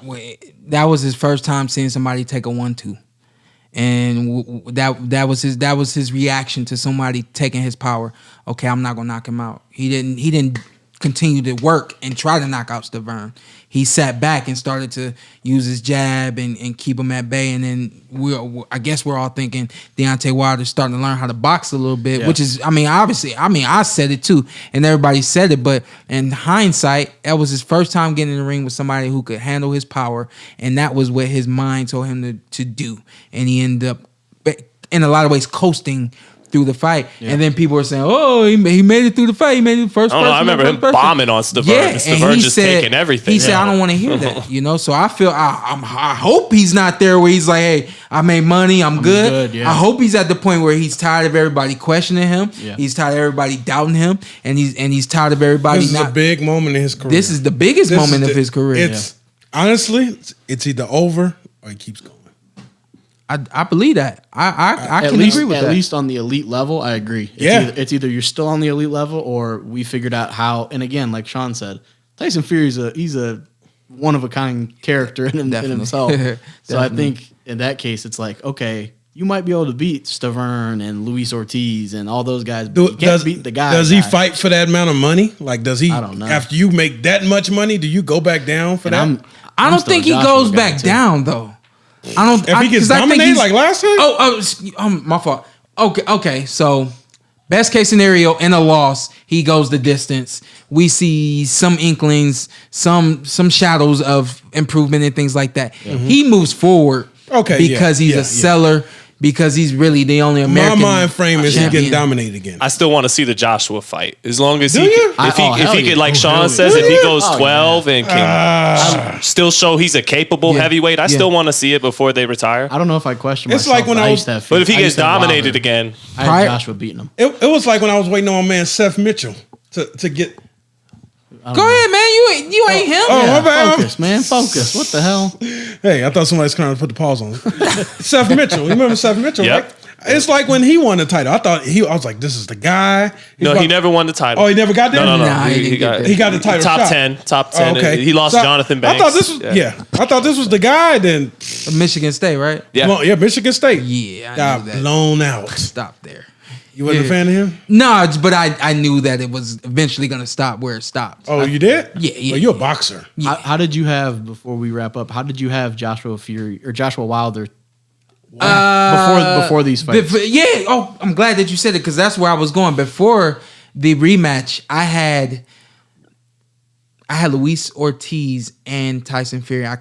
That was his first time seeing somebody take a 1-2, and that was his reaction to somebody taking his power. Okay, I'm not gonna knock him out. He didn't continue to work and try to knock out Stavern. He sat back and started to use his jab and keep him at bay. And then I guess we're all thinking Deontay Wilder's starting to learn how to box a little bit, which is, obviously, I said it too, and everybody said it. But in hindsight, that was his first time getting in the ring with somebody who could handle his power, and that was what his mind told him to do. And he ended up, in a lot of ways, coasting through the fight, and then people were saying, "Oh, he made it through the fight. He made it the first." I don't know. I remember him bombing on Stavern. Yeah, and Stavern he just said, taking everything. He said, "I don't want to hear that." So I feel I hope he's not there where he's like, "Hey, I made money. I'm good." yeah. I hope he's at the point where he's tired of everybody questioning him. Yeah. He's tired of everybody doubting him, and he's tired of everybody This is not. a big moment in his career. This is the biggest This moment is of his career. It's honestly, it's either over or he keeps going. I believe that. I At can least, agree with at that. least on the elite level, I agree. It's either you're still on the elite level or we figured out how. And again, like Sean said, Tyson Fury's he's a one of a kind character in himself. So I think in that case, it's like, okay, you might be able to beat Stavern and Luis Ortiz and all those guys, but you can't beat the guy. Does he fight for that amount of money? Like, does he? I don't know. After you make that much money, do you go back down for And that? I don't still a think he Joshua goes guy, back too. down though. I don't. If he gets 'cause I think dominated he's- like last time? my fault. Okay. So, best case scenario in a loss, he goes the distance. We see some inklings, some shadows of improvement and things like that. He moves forward. Okay, because he's yeah. a seller. Because he's really the only My American. mind frame is he's champion. getting dominated again. I still want to see the Joshua fight. As long as Do he, you? if hell he yeah. could, like Oh, Sean hell says, yeah. if he goes Oh, 12 and can still show he's a capable Yeah. heavyweight, I still want to see it before they retire. I don't know if I question It's myself. like when but I I was- used to have But if he I gets used to have dominated Wilder. again, I Prior- had Joshua beating him. It was like when I was waiting on man Seth Mitchell to get. Go ahead, man. You ain't him. Oh, my bad. Focus, man. Focus. What the hell? Hey, I thought somebody was trying to put the pause on. Seth Mitchell. You remember Seth Mitchell, Yep. right? It's like when he won the title. I was like, this is the guy. He's no, he about- never won the title. Oh, he never got there? No. Nah, he he, didn't got get there. He got the title top shot. 10. Top Oh, 10. okay. He lost So Jonathan Banks. I thought this was I thought this was the guy. Then Michigan State, right? Yeah. well, Michigan State. Yeah, I got knew that. blown out. Stop there. You wasn't a fan of him? No, but I knew that it was eventually going to stop where it stopped. Oh, you did? Yeah. Well, you're a boxer. How did you have, before we wrap up, how did you have Joshua Wilder before these fights? Yeah. Oh, I'm glad that you said it because that's where I was going. Before the rematch, I had Luis Ortiz and Tyson Fury. I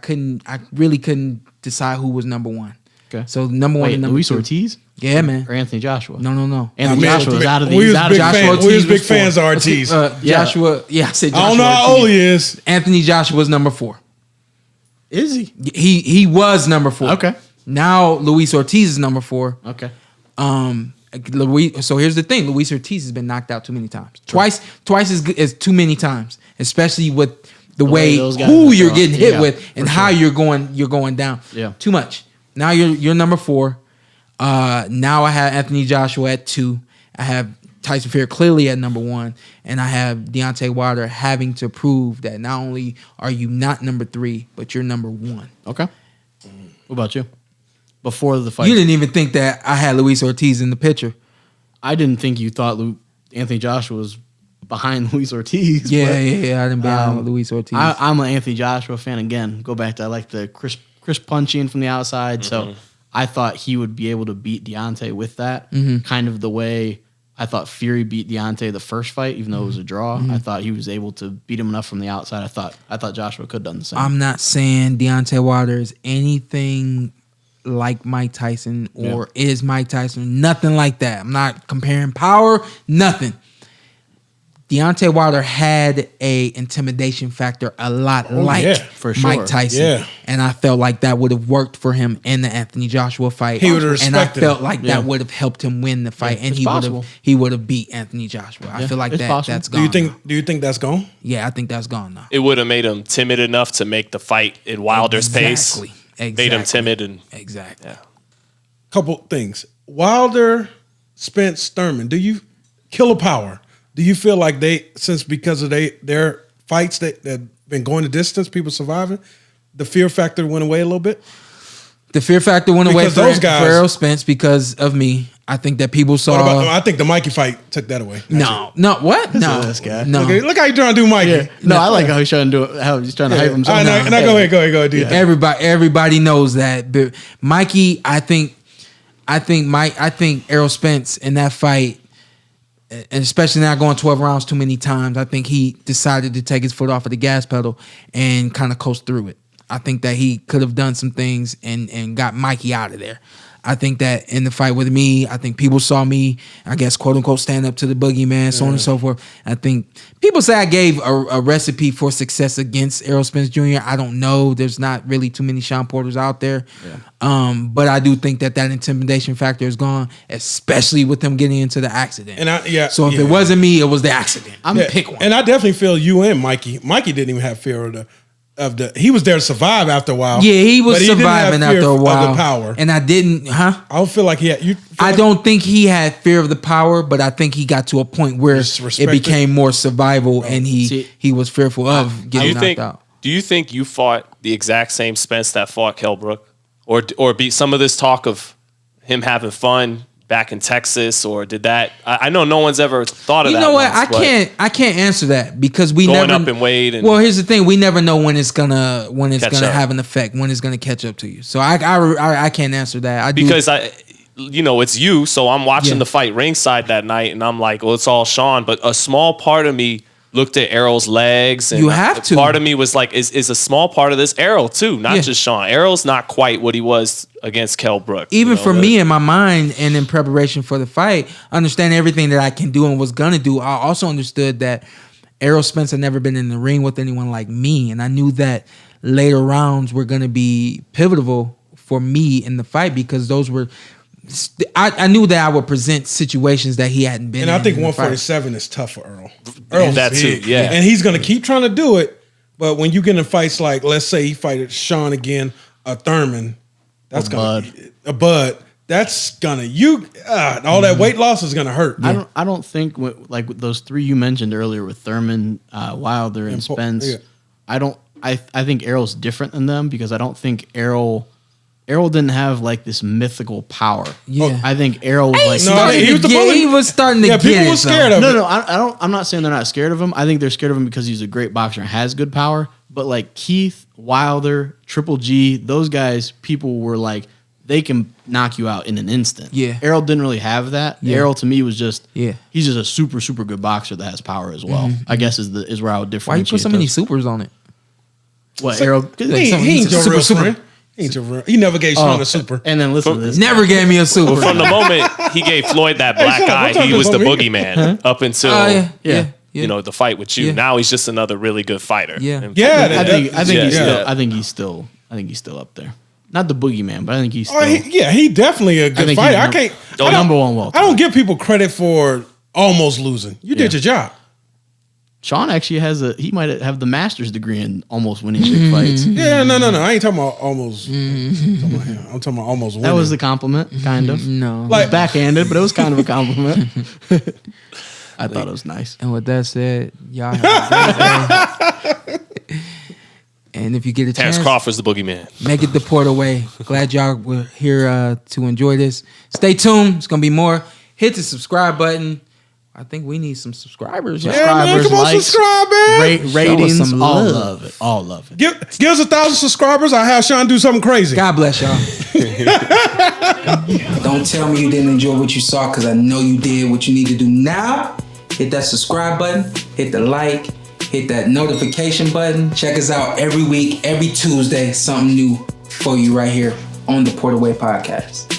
really couldn't decide who was number one. Okay. So number one Wait, and number Luis two. Ortiz? Yeah, man. Or Anthony Joshua? No. Anthony Joshua was out of the. We He's was out of big the- fans. We was big fans of Ortiz. Joshua. Yeah, I said Joshua. I don't know how Ortiz. old he is. Anthony Joshua's number 4. Is he? He was number 4. Okay. Now Luis Ortiz is number 4. Okay. So here's the thing: Luis Ortiz has been knocked out too many times. Twice is too many times, especially with the way those guys who are you're throwing. getting hit Yeah, with and for how sure. you're going down. Yeah. Too much. Now you're number 4. Now I have Anthony Joshua at 2. I have Tyson Fury clearly at number 1, and I have Deontay Wilder having to prove that not only are you not number 3, but you're number 1. Okay. What about you? Before the fight, You didn't even think that I had Luis Ortiz in the picture. I didn't think you thought Anthony Joshua was behind Luis Ortiz. Yeah, but, I didn't be on Luis Ortiz. I'm an Anthony Joshua fan again. Go back to I like the crisp punching from the outside. So I thought he would be able to beat Deontay with that. Kind of the way I thought Fury beat Deontay the first fight, even though it was a draw. I thought he was able to beat him enough from the outside. I thought Joshua could have done the same. I'm not saying Deontay Wilder is anything like Mike Tyson or is Mike Tyson. Nothing like that. I'm not comparing power. Nothing. Deontay Wilder had a intimidation factor a lot for Mike sure. Tyson. Yeah. And I felt like that would have worked for him in the Anthony Joshua fight. He would have And I respected felt him. like Yeah. that would have helped him win the fight, and it's he would possible. have beat Anthony Joshua. I feel like it's possible. that's Do gone. you think that's gone? Yeah, I think that's gone now. It would have made him timid enough to make the fight in Wilder's pace. Exactly. Made him timid and Exactly. Couple things. Wilder, Spence, Thurman. Do you Killer Power? Do you feel like because of their fights that have been going the distance, people surviving, the fear factor went away a little bit? The fear factor went away Because for those guys- Errol Spence because of me. I think that people saw. I think the Mikey fight took that away. No, what? No, this guy. no. Okay, look how you trying to do Mikey. No, I like how he's trying to hype himself. All right, now go ahead, do your thing. Everybody knows that. But Mikey, I think Errol Spence in that fight, and especially not going 12 rounds too many times, I think he decided to take his foot off of the gas pedal and kind of coast through it. I think that he could have done some things and got Mikey out of there. I think that in the fight with me, I think people saw me, I guess, quote unquote, stand up to the boogeyman, so on and so forth. I think people say I gave a recipe for success against Errol Spence Jr. I don't know. There's not really too many Shawn Porters out there. Yeah. But I do think that intimidation factor is gone, especially with him getting into the accident. So if it wasn't me, it was the accident. I'm gonna pick one. And I definitely feel you and Mikey. Mikey didn't even have fear of the. He was there to survive after a while. Yeah, he was but didn't have surviving fear after a while. Of the power. And I didn't, I don't feel like he had. I don't think he had fear of the power, but I think he got to a point where it became more survival, and he was fearful of getting knocked out. Do you think you fought the exact same Spence that fought Kell Brook? Or be some of this talk of him having fun back in Texas, or did that? I know no one's ever thought of that. You know what? once, I can't answer that because we going never up in weight. And well, here's the thing: we never know when it's gonna Catch up. have an effect, when it's gonna catch up to you. So I can't answer that. Because it's you. So I'm watching Yeah. the fight ringside that night, and I'm like, well, it's all Shawn. But a small part of me looked at Errol's legs, and You have to. Part of me was like, is a small part of this Errol too, not Yeah. just Shawn. Errol's not quite what he was against Kell Brook. Even for me in my mind and in preparation for the fight, understanding everything that I can do and was gonna do, I also understood that Errol Spence had never been in the ring with anyone like me, and I knew that later rounds were gonna be pivotal for me in the fight because those were. I knew that I would present situations that he hadn't been in. And I think in the fight. 147 is tough for Earl. Earl's that too, big. yeah. And he's going to keep trying to do it. But when you get in fights like, let's say he fighted Shawn again, a Thurman, that's going to a Bud. That's gonna all that weight loss is gonna hurt. I don't think like with those three you mentioned earlier with Thurman, Wilder, and Spence. yeah. I think Errol's different than them because I don't think Errol didn't have like this mythical power. Yeah. I think Errol was like He was starting to get people it, were scared though. of it. No, I'm not saying they're not scared of him. I think they're scared of him because he's a great boxer and has good power. But like Keith, Wilder, Triple G, those guys, people were like, they can knock you out in an instant. Yeah. Errol didn't really have that. Yeah. Errol to me was just Yeah. he's just a super, super good boxer that has power as well. I guess is where I would Why you differentiate. put so many those. supers on it? What Errol? He ain't your real friend. He never gave Shawn a super. And then listen to this. Never gave me a super. From the moment he gave Floyd that black shut up, eye, don't he talk was the about me. boogeyman up until Yeah. you know the fight with you. Yeah. Now he's just another really good fighter. Yeah. And- Yeah, I think he's Yeah. still. I think he's still up there. Not the boogeyman, but I think he's still. he definitely a good think fighter. he's I can't. Oh, I don't- number one welter. I don't give people credit for almost losing. You did your job. Sean actually he might have the master's degree in almost winning big fights. Yeah, no. I ain't talking about almost. I'm talking about almost winning. That was the compliment, kind of. No. Like- Backhanded, but it was kind of a compliment. I thought it was nice. And with that said, y'all have a great day. And if you get a Terrence chance, Crawford's the boogeyman. make it the Port away. Glad y'all were here to enjoy this. Stay tuned. It's going to be more. Hit the subscribe button. I think we need some subscribers. y'all. Yeah, man, come on, likes, subscribe, man. ratings, some all love. love it. All love it. Give us 1,000 subscribers. I'll have Sean do something crazy. God bless y'all. Don't tell me you didn't enjoy what you saw, because I know you did. What you need to do now, hit that subscribe button, hit the like, hit that notification button. Check us out every week, every Tuesday, something new for you right here on the Port Away Podcast.